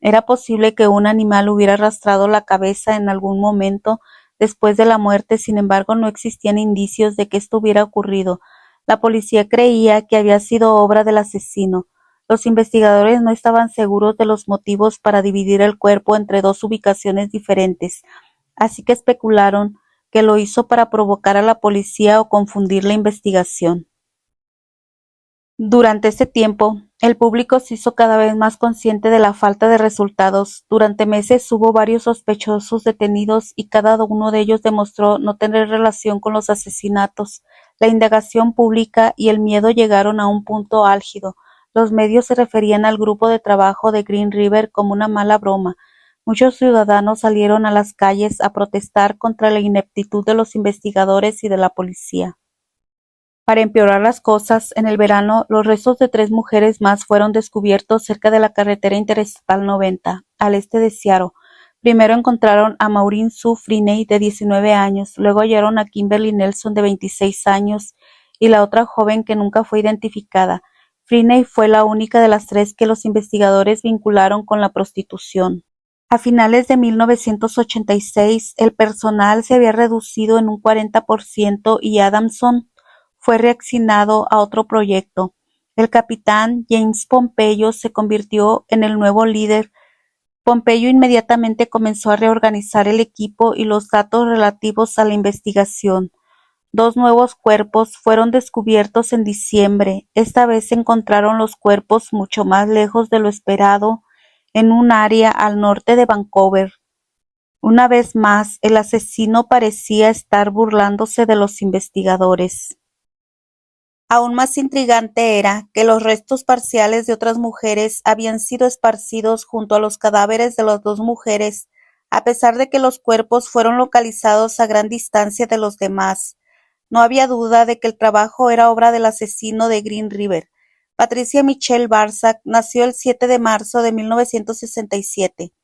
Era posible que un animal hubiera arrastrado la cabeza en algún momento después de la muerte, sin embargo no existían indicios de que esto hubiera ocurrido. La policía creía que había sido obra del asesino. Los investigadores no estaban seguros de los motivos para dividir el cuerpo entre 2 ubicaciones diferentes, así que especularon que lo hizo para provocar a la policía o confundir la investigación. Durante este tiempo, el público se hizo cada vez más consciente de la falta de resultados. Durante meses hubo varios sospechosos detenidos y cada uno de ellos demostró no tener relación con los asesinatos. La indagación pública y el miedo llegaron a un punto álgido. Los medios se referían al grupo de trabajo de Green River como una mala broma. Muchos ciudadanos salieron a las calles a protestar contra la ineptitud de los investigadores y de la policía. Para empeorar las cosas, en el verano, los restos de 3 mujeres más fueron descubiertos cerca de la carretera interestatal 90, al este de Seattle. Primero encontraron a Maureen Sue Freeney, de 19 años, luego hallaron a Kimberly Nelson, de 26 años, y la otra joven que nunca fue identificada. Freeney fue la única de las 3 que los investigadores vincularon con la prostitución. A finales de 1986, el personal se había reducido en un 40% y Adamson fue reasignado a otro proyecto. El capitán James Pompeyo se convirtió en el nuevo líder. Pompeyo inmediatamente comenzó a reorganizar el equipo y los datos relativos a la investigación. 2 nuevos cuerpos fueron descubiertos en diciembre. Esta vez se encontraron los cuerpos mucho más lejos de lo esperado, en un área al norte de Vancouver. Una vez más, el asesino parecía estar burlándose de los investigadores. Aún más intrigante era que los restos parciales de otras mujeres habían sido esparcidos junto a los cadáveres de las 2 mujeres, a pesar de que los cuerpos fueron localizados a gran distancia de los demás. No había duda de que el trabajo era obra del asesino de Green River. Patricia Michelle Barsack nació el 7 de marzo de 1967.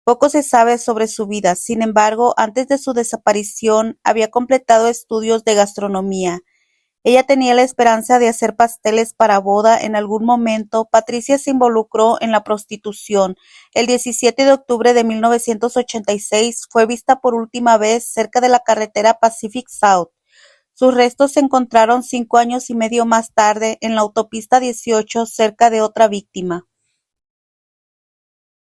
Poco se sabe sobre su vida, sin embargo, antes de su desaparición había completado estudios de gastronomía. Ella tenía la esperanza de hacer pasteles para boda. En algún momento, Patricia se involucró en la prostitución. El 17 de octubre de 1986 fue vista por última vez cerca de la carretera Pacific South. Sus restos se encontraron 5 años y medio más tarde en la autopista 18 cerca de otra víctima.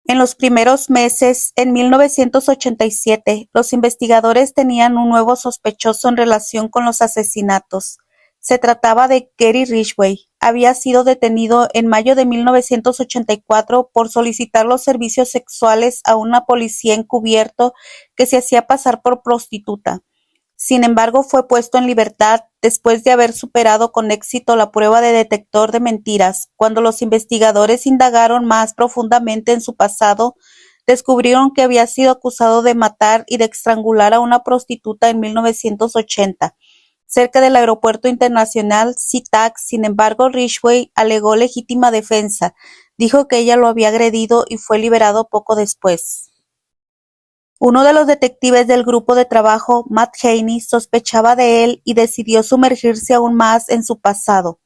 En los primeros meses, en 1987, los investigadores tenían un nuevo sospechoso en relación con los asesinatos. Se trataba de Gary Ridgway. Había sido detenido en mayo de 1984 por solicitar los servicios sexuales a una policía encubierto que se hacía pasar por prostituta. Sin embargo, fue puesto en libertad después de haber superado con éxito la prueba de detector de mentiras. Cuando los investigadores indagaron más profundamente en su pasado, descubrieron que había sido acusado de matar y de estrangular a una prostituta en 1980. Cerca del aeropuerto internacional SeaTac. Sin embargo, Ridgway alegó legítima defensa. Dijo que ella lo había agredido y fue liberado poco después. Uno de los detectives del grupo de trabajo, Matt Haney, sospechaba de él y decidió sumergirse aún más en su pasado.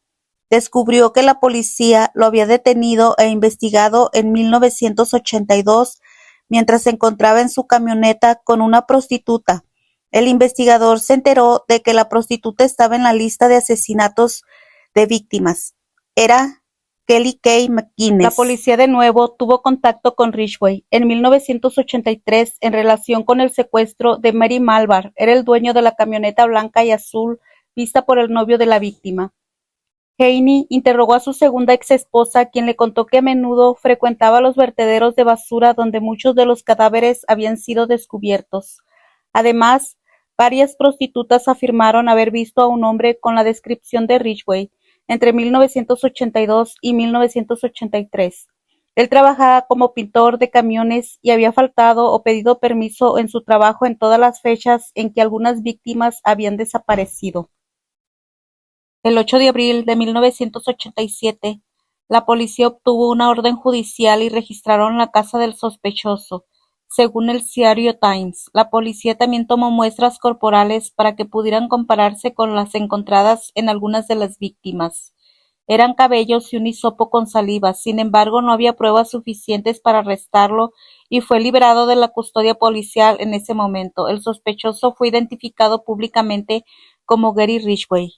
Descubrió que la policía lo había detenido e investigado en 1982 mientras se encontraba en su camioneta con una prostituta. El investigador se enteró de que la prostituta estaba en la lista de asesinatos de víctimas. Era Kelly Kay McGuinness. La policía de nuevo tuvo contacto con Ridgway en 1983 en relación con el secuestro de Mary Malvar. Era el dueño de la camioneta blanca y azul vista por el novio de la víctima. Haney interrogó a su segunda ex-esposa, quien le contó que a menudo frecuentaba los vertederos de basura donde muchos de los cadáveres habían sido descubiertos. Además, varias prostitutas afirmaron haber visto a un hombre con la descripción de Ridgway entre 1982 y 1983. Él trabajaba como pintor de camiones y había faltado o pedido permiso en su trabajo en todas las fechas en que algunas víctimas habían desaparecido. El 8 de abril de 1987, la policía obtuvo una orden judicial y registraron la casa del sospechoso. Según el Seattle Times, la policía también tomó muestras corporales para que pudieran compararse con las encontradas en algunas de las víctimas. Eran cabellos y un hisopo con saliva, sin embargo no había pruebas suficientes para arrestarlo y fue liberado de la custodia policial en ese momento. El sospechoso fue identificado públicamente como Gary Ridgway.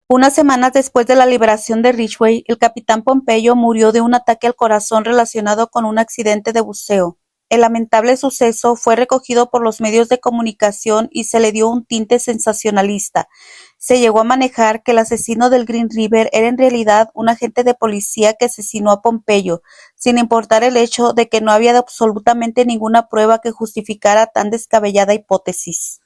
Unas semanas después de la liberación de Ridgway, el capitán Pompeyo murió de un ataque al corazón relacionado con un accidente de buceo. El lamentable suceso fue recogido por los medios de comunicación y se le dio un tinte sensacionalista. Se llegó a manejar que el asesino del Green River era en realidad un agente de policía que asesinó a Pompeyo, sin importar el hecho de que no había absolutamente ninguna prueba que justificara tan descabellada hipótesis.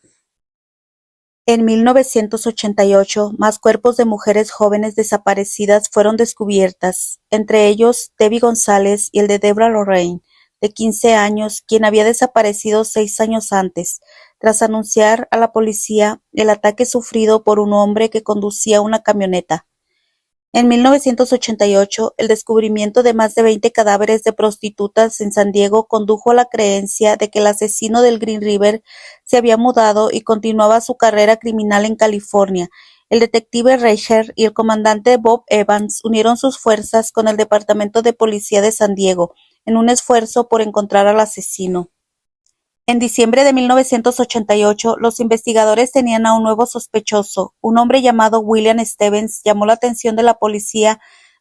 En 1988, más cuerpos de mujeres jóvenes desaparecidas fueron descubiertas, entre ellos Debbie González y el de Debra Lorraine, de 15 años, quien había desaparecido 6 años antes, tras anunciar a la policía el ataque sufrido por un hombre que conducía una camioneta. En 1988, el descubrimiento de más de 20 cadáveres de prostitutas en San Diego condujo a la creencia de que el asesino del Green River se había mudado y continuaba su carrera criminal en California. El detective Reicher y el comandante Bob Evans unieron sus fuerzas con el Departamento de Policía de San Diego en un esfuerzo por encontrar al asesino. En diciembre de 1988, los investigadores tenían a un nuevo sospechoso. Un hombre llamado William Stevens llamó la atención de la policía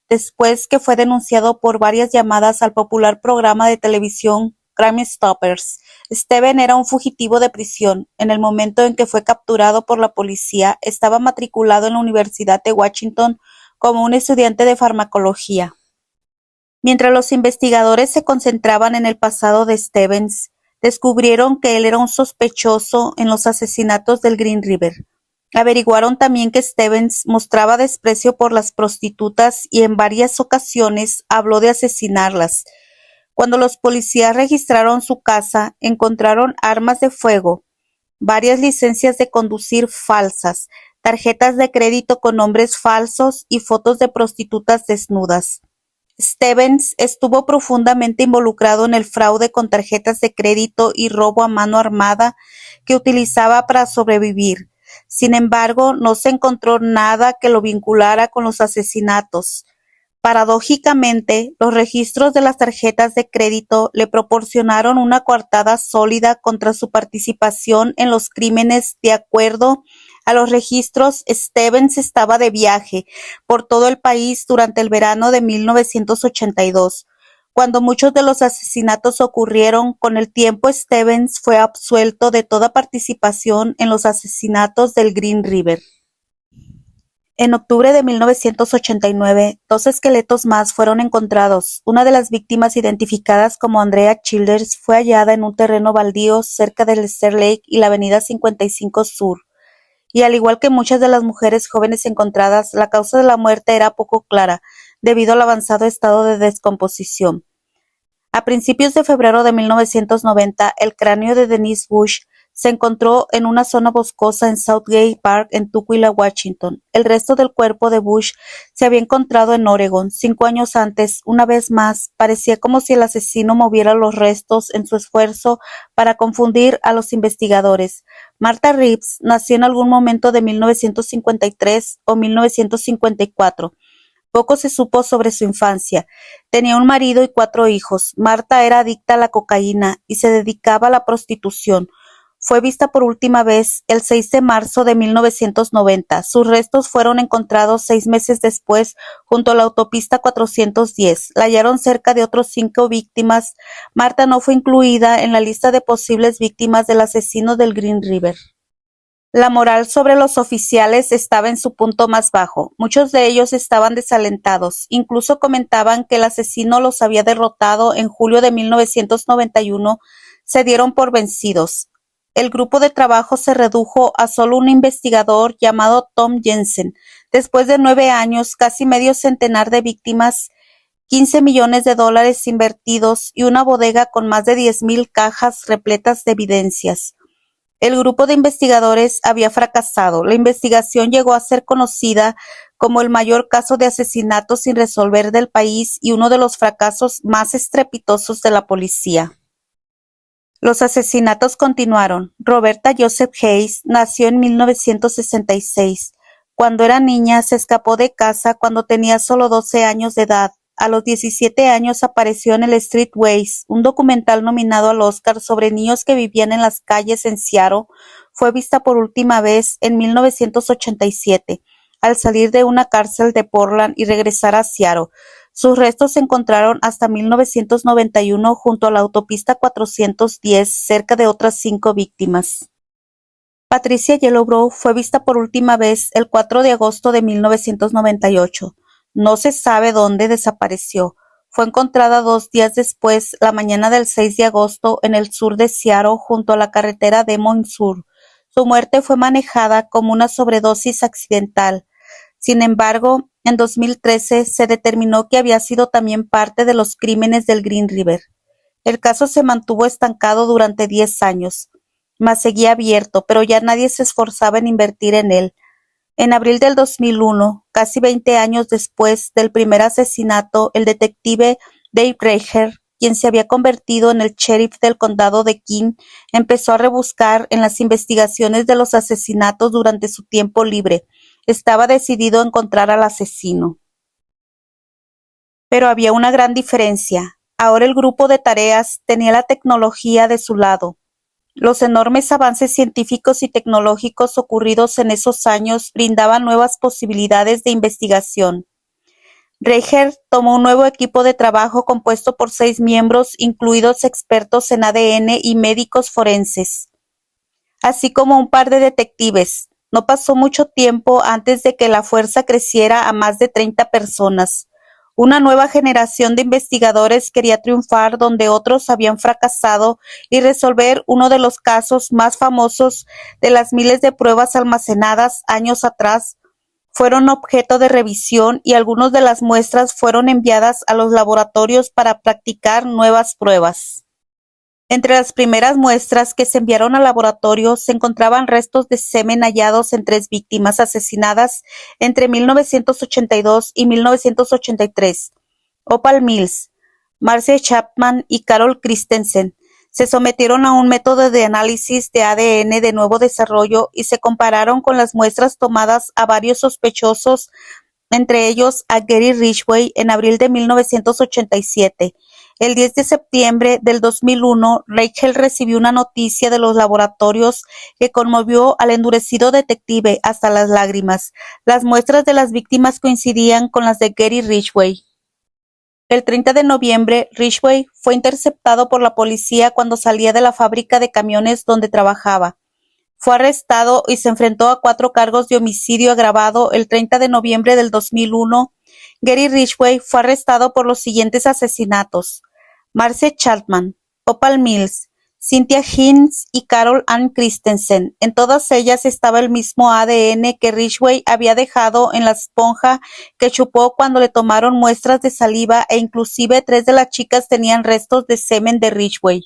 después que fue denunciado por varias llamadas al popular programa de televisión Crime Stoppers. Stevens era un fugitivo de prisión. En el momento en que fue capturado por la policía, estaba matriculado en la Universidad de Washington como un estudiante de farmacología. Mientras los investigadores se concentraban en el pasado de Stevens, descubrieron que él era un sospechoso en los asesinatos del Green River. Averiguaron también que Stevens mostraba desprecio por las prostitutas y en varias ocasiones habló de asesinarlas. Cuando los policías registraron su casa, encontraron armas de fuego, varias licencias de conducir falsas, tarjetas de crédito con nombres falsos y fotos de prostitutas desnudas. Stevens estuvo profundamente involucrado en el fraude con tarjetas de crédito y robo a mano armada que utilizaba para sobrevivir. Sin embargo, no se encontró nada que lo vinculara con los asesinatos. Paradójicamente, los registros de las tarjetas de crédito le proporcionaron una coartada sólida contra su participación en los crímenes. De acuerdo a los registros, Stevens estaba de viaje por todo el país durante el verano de 1982. Cuando muchos de los asesinatos ocurrieron, con el tiempo Stevens fue absuelto de toda participación en los asesinatos del Green River. En octubre de 1989, 2 esqueletos más fueron encontrados. Una de las víctimas, identificadas como Andrea Childers, fue hallada en un terreno baldío cerca del Star Lake y la avenida 55 Sur. Y al igual que muchas de las mujeres jóvenes encontradas, la causa de la muerte era poco clara, debido al avanzado estado de descomposición. A principios de febrero de 1990, el cráneo de Denise Bush se encontró en una zona boscosa en Southgate Park en Tukwila, Washington. El resto del cuerpo de Bush se había encontrado en Oregon 5 años antes. Una vez más, parecía como si el asesino moviera los restos en su esfuerzo para confundir a los investigadores. Martha Reeves nació en algún momento de 1953 o 1954. Poco se supo sobre su infancia. Tenía un marido y 4 hijos. Martha era adicta a la cocaína y se dedicaba a la prostitución. Fue vista por última vez el 6 de marzo de 1990. Sus restos fueron encontrados 6 meses después junto a la autopista 410. La hallaron cerca de otros 5 víctimas. Martha no fue incluida en la lista de posibles víctimas del asesino del Green River. La moral sobre los oficiales estaba en su punto más bajo. Muchos de ellos estaban desalentados. Incluso comentaban que el asesino los había derrotado en julio de 1991. Se dieron por vencidos. El grupo de trabajo se redujo a solo un investigador llamado Tom Jensen. Después de 9 años, casi medio centenar de víctimas, 15 millones de dólares invertidos y una bodega con más de 10,000 cajas repletas de evidencias. El grupo de investigadores había fracasado. La investigación llegó a ser conocida como el mayor caso de asesinato sin resolver del país y uno de los fracasos más estrepitosos de la policía. Los asesinatos continuaron. Roberta Joseph Hayes nació en 1966. Cuando era niña, se escapó de casa cuando tenía solo 12 años de edad. A los 17 años apareció en el Streetways, un documental nominado al Oscar sobre niños que vivían en las calles en Seattle. Fue vista por última vez en 1987, al salir de una cárcel de Portland y regresar a Seattle. Sus restos se encontraron hasta 1991 junto a la autopista 410, cerca de otras 5 víctimas. Patricia Yellowbrow fue vista por última vez el 4 de agosto de 1998. No se sabe dónde desapareció. Fue encontrada 2 días después, la mañana del 6 de agosto, en el sur de Seattle, junto a la carretera Des Moines Sur. Su muerte fue manejada como una sobredosis accidental. Sin embargo, en 2013 se determinó que había sido también parte de los crímenes del Green River. El caso se mantuvo estancado durante 10 años, mas seguía abierto, pero ya nadie se esforzaba en invertir en él. En abril del 2001, casi 20 años después del primer asesinato, el detective Dave Reicher, quien se había convertido en el sheriff del condado de King, empezó a rebuscar en las investigaciones de los asesinatos durante su tiempo libre. Estaba decidido a encontrar al asesino. Pero había una gran diferencia. Ahora el grupo de tareas tenía la tecnología de su lado. Los enormes avances científicos y tecnológicos ocurridos en esos años brindaban nuevas posibilidades de investigación. Reicher tomó un nuevo equipo de trabajo compuesto por 6 miembros, incluidos expertos en ADN y médicos forenses, así como un par de detectives. No pasó mucho tiempo antes de que la fuerza creciera a más de 30 personas. Una nueva generación de investigadores quería triunfar donde otros habían fracasado y resolver uno de los casos más famosos de las miles de pruebas almacenadas años atrás. Fueron objeto de revisión y algunas de las muestras fueron enviadas a los laboratorios para practicar nuevas pruebas. Entre las primeras muestras que se enviaron al laboratorio se encontraban restos de semen hallados en 3 víctimas asesinadas entre 1982 y 1983. Opal Mills, Marcia Chapman y Carol Christensen se sometieron a un método de análisis de ADN de nuevo desarrollo y se compararon con las muestras tomadas a varios sospechosos, entre ellos a Gary Ridgway, en abril de 1987. El 10 de septiembre del 2001, Rachel recibió una noticia de los laboratorios que conmovió al endurecido detective hasta las lágrimas. Las muestras de las víctimas coincidían con las de Gary Ridgway. El 30 de noviembre, Ridgway fue interceptado por la policía cuando salía de la fábrica de camiones donde trabajaba. Fue arrestado y se enfrentó a 4 cargos de homicidio agravado. El 30 de noviembre del 2001, Gary Ridgway fue arrestado por los siguientes asesinatos: Marcia Chapman, Opal Mills, Cynthia Hinds y Carol Ann Christensen. En todas ellas estaba el mismo ADN que Ridgway había dejado en la esponja que chupó cuando le tomaron muestras de saliva, e inclusive 3 de las chicas tenían restos de semen de Ridgway.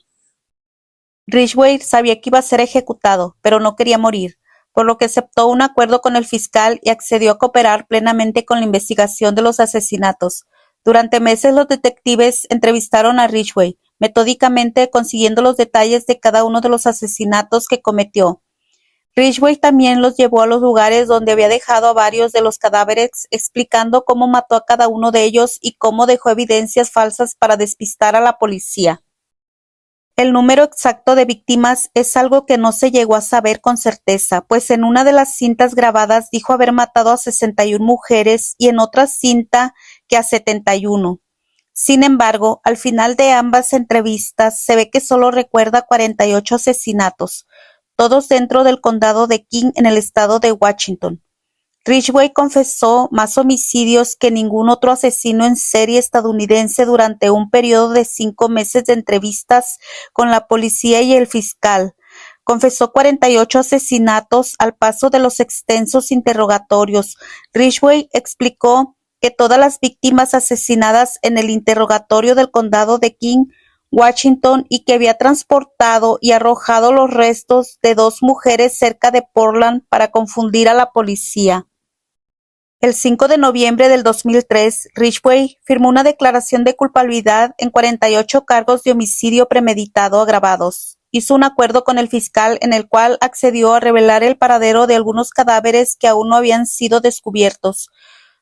Ridgway sabía que iba a ser ejecutado, pero no quería morir, por lo que aceptó un acuerdo con el fiscal y accedió a cooperar plenamente con la investigación de los asesinatos. Durante meses los detectives entrevistaron a Ridgway, metódicamente consiguiendo los detalles de cada uno de los asesinatos que cometió. Ridgway también los llevó a los lugares donde había dejado a varios de los cadáveres, explicando cómo mató a cada uno de ellos y cómo dejó evidencias falsas para despistar a la policía. El número exacto de víctimas es algo que no se llegó a saber con certeza, pues en una de las cintas grabadas dijo haber matado a 61 mujeres y en otra cinta que a 71. Sin embargo, al final de ambas entrevistas se ve que solo recuerda 48 asesinatos. todos dentro del condado de King en el estado de Washington. Ridgway confesó más homicidios que ningún otro asesino en serie estadounidense durante un periodo de 5 meses de entrevistas con la policía y el fiscal. Confesó 48 asesinatos al paso de los extensos interrogatorios. Ridgway explicó que todas las víctimas asesinadas en el interrogatorio del condado de King, Washington, y que había transportado y arrojado los restos de 2 mujeres cerca de Portland para confundir a la policía. El 5 de noviembre del 2003, Ridgway firmó una declaración de culpabilidad en 48 cargos de homicidio premeditado agravados. Hizo un acuerdo con el fiscal en el cual accedió a revelar el paradero de algunos cadáveres que aún no habían sido descubiertos.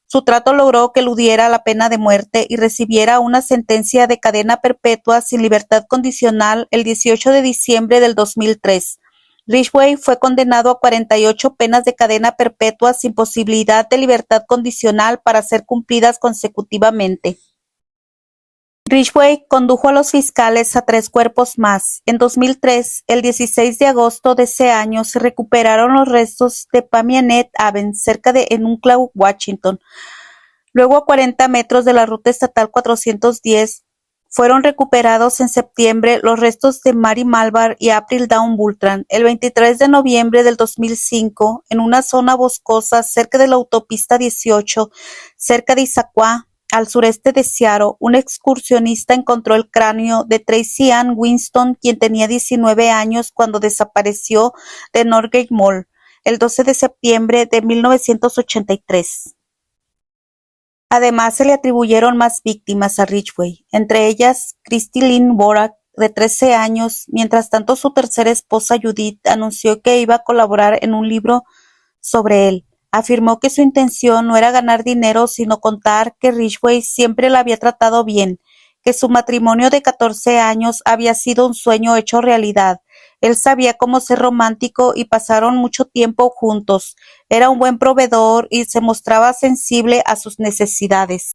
Su trato logró que eludiera la pena de muerte y recibiera una sentencia de cadena perpetua sin libertad condicional el 18 de diciembre del 2003. Ridgway fue condenado a 48 penas de cadena perpetua sin posibilidad de libertad condicional para ser cumplidas consecutivamente. Ridgway condujo a los fiscales a 3 cuerpos más. En 2003, el 16 de agosto de ese año, se recuperaron los restos de Pammy Annette Avent cerca de Enumclaw, Washington. Luego, a 40 metros de la ruta estatal 410, fueron recuperados en septiembre los restos de Mary Malvar y April Dawn Bultran. El 23 de noviembre del 2005, en una zona boscosa cerca de la autopista 18, cerca de Issaquah, al sureste de Seattle, un excursionista encontró el cráneo de Tracy Ann Winston, quien tenía 19 años cuando desapareció de Norgate Mall el 12 de septiembre de 1983. Además, se le atribuyeron más víctimas a Ridgway, entre ellas Christy Lynn Borak, de 13 años. Mientras tanto, su tercera esposa, Judith, anunció que iba a colaborar en un libro sobre él. Afirmó que su intención no era ganar dinero, sino contar que Ridgway siempre la había tratado bien, que su matrimonio de 14 años había sido un sueño hecho realidad. Él sabía cómo ser romántico y pasaron mucho tiempo juntos. Era un buen proveedor y se mostraba sensible a sus necesidades.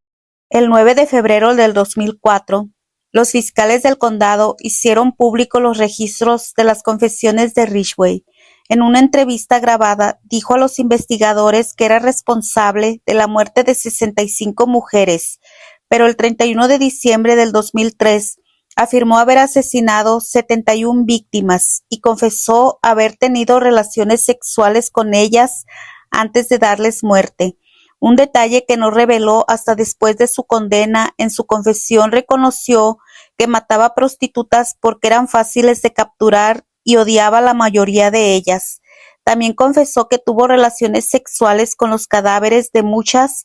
El 9 de febrero del 2004, los fiscales del condado hicieron públicos los registros de las confesiones de Ridgway. En una entrevista grabada, dijo a los investigadores que era responsable de la muerte de 65 mujeres, pero el 31 de diciembre del 2003 afirmó haber asesinado 71 víctimas y confesó haber tenido relaciones sexuales con ellas antes de darles muerte. Un detalle que no reveló hasta después de su condena. En su confesión reconoció que mataba prostitutas porque eran fáciles de capturar y odiaba a la mayoría de ellas. También confesó que tuvo relaciones sexuales con los cadáveres de muchas,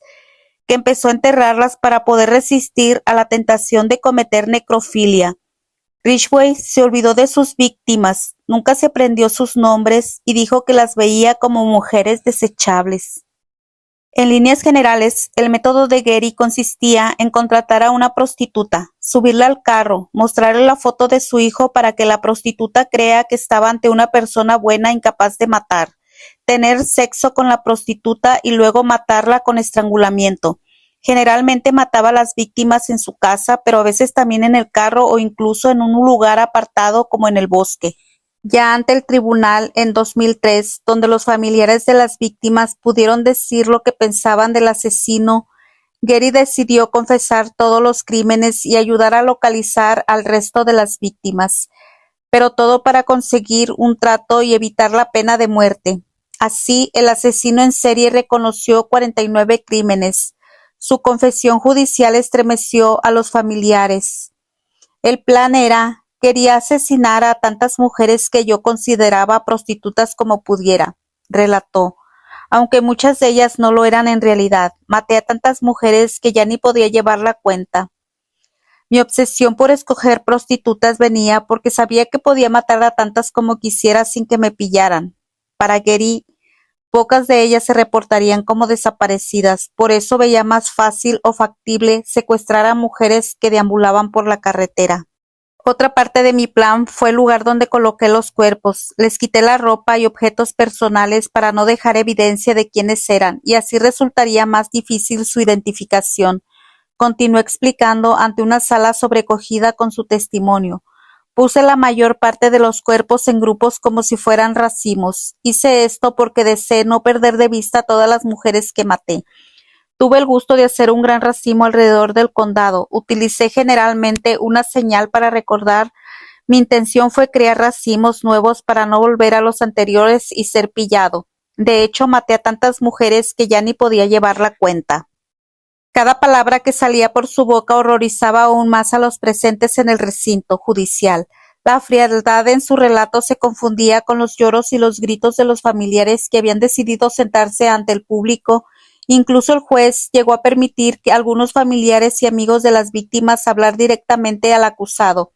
que empezó a enterrarlas para poder resistir a la tentación de cometer necrofilia. Ridgway se olvidó de sus víctimas, nunca se aprendió sus nombres y dijo que las veía como mujeres desechables. En líneas generales, el método de Gary consistía en contratar a una prostituta, subirla al carro, mostrarle la foto de su hijo para que la prostituta crea que estaba ante una persona buena incapaz de matar, tener sexo con la prostituta y luego matarla con estrangulamiento. Generalmente mataba a las víctimas en su casa, pero a veces también en el carro o incluso en un lugar apartado como en el bosque. Ya ante el tribunal en 2003, donde los familiares de las víctimas pudieron decir lo que pensaban del asesino, Gary decidió confesar todos los crímenes y ayudar a localizar al resto de las víctimas, pero todo para conseguir un trato y evitar la pena de muerte. Así, el asesino en serie reconoció 49 crímenes. Su confesión judicial estremeció a los familiares. El plan era: quería asesinar a tantas mujeres que yo consideraba prostitutas como pudiera, relató. Aunque muchas de ellas no lo eran en realidad, maté a tantas mujeres que ya ni podía llevar la cuenta. Mi obsesión por escoger prostitutas venía porque sabía que podía matar a tantas como quisiera sin que me pillaran. Para Gary, pocas de ellas se reportarían como desaparecidas, por eso veía más fácil o factible secuestrar a mujeres que deambulaban por la carretera. Otra parte de mi plan fue el lugar donde coloqué los cuerpos. Les quité la ropa y objetos personales para no dejar evidencia de quiénes eran, y así resultaría más difícil su identificación. Continuó explicando ante una sala sobrecogida con su testimonio. Puse la mayor parte de los cuerpos en grupos como si fueran racimos. Hice esto porque deseé no perder de vista a todas las mujeres que maté. Tuve el gusto de hacer un gran racimo alrededor del condado. Utilicé generalmente una señal para recordar. Mi intención fue crear racimos nuevos para no volver a los anteriores y ser pillado. De hecho, maté a tantas mujeres que ya ni podía llevar la cuenta. Cada palabra que salía por su boca horrorizaba aún más a los presentes en el recinto judicial. La frialdad en su relato se confundía con los lloros y los gritos de los familiares que habían decidido sentarse ante el público. Incluso el juez llegó a permitir que algunos familiares y amigos de las víctimas hablar directamente al acusado.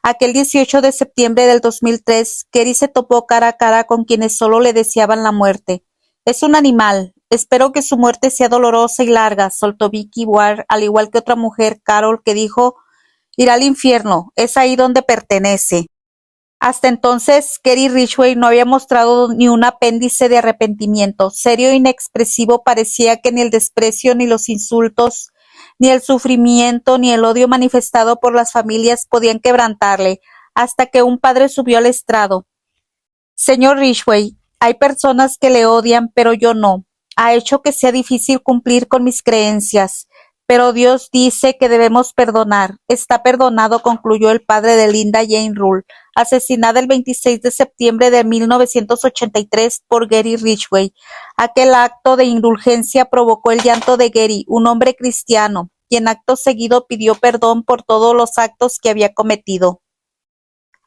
Aquel 18 de septiembre del 2003, Gary se topó cara a cara con quienes solo le deseaban la muerte. Es un animal. Espero que su muerte sea dolorosa y larga, soltó Vicky Ward, al igual que otra mujer, Carol, que dijo, irá al infierno, es ahí donde pertenece. Hasta entonces, Gary Ridgway no había mostrado ni un apéndice de arrepentimiento. Serio e inexpresivo, parecía que ni el desprecio, ni los insultos, ni el sufrimiento, ni el odio manifestado por las familias podían quebrantarle, hasta que un padre subió al estrado. Señor Ridgway, hay personas que le odian, pero yo no. Ha hecho que sea difícil cumplir con mis creencias, pero Dios dice que debemos perdonar. Está perdonado, concluyó el padre de Linda Jane Rule, asesinada el 26 de septiembre de 1983 por Gary Ridgway. Aquel acto de indulgencia provocó el llanto de Gary, un hombre cristiano, quien acto seguido pidió perdón por todos los actos que había cometido.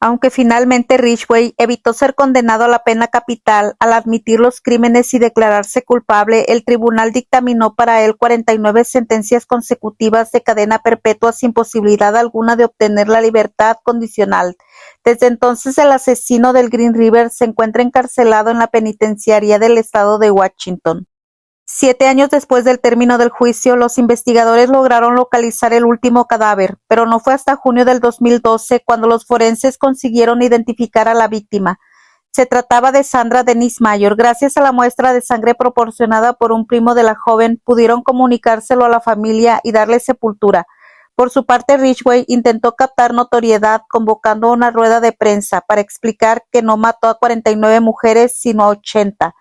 Aunque finalmente Ridgway evitó ser condenado a la pena capital al admitir los crímenes y declararse culpable, el tribunal dictaminó para él 49 sentencias consecutivas de cadena perpetua sin posibilidad alguna de obtener la libertad condicional. Desde entonces el asesino del Green River se encuentra encarcelado en la penitenciaría del estado de Washington. 7 años después del término del juicio, los investigadores lograron localizar el último cadáver, pero no fue hasta junio del 2012 cuando los forenses consiguieron identificar a la víctima. Se trataba de Sandra Denise Mayor. Gracias a la muestra de sangre proporcionada por un primo de la joven, pudieron comunicárselo a la familia y darle sepultura. Por su parte, Ridgway intentó captar notoriedad convocando una rueda de prensa para explicar que no mató a 49 mujeres, sino a 80.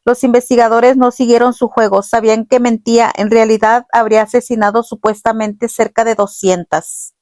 Los investigadores no siguieron su juego, sabían que mentía, en realidad habría asesinado supuestamente cerca de 200.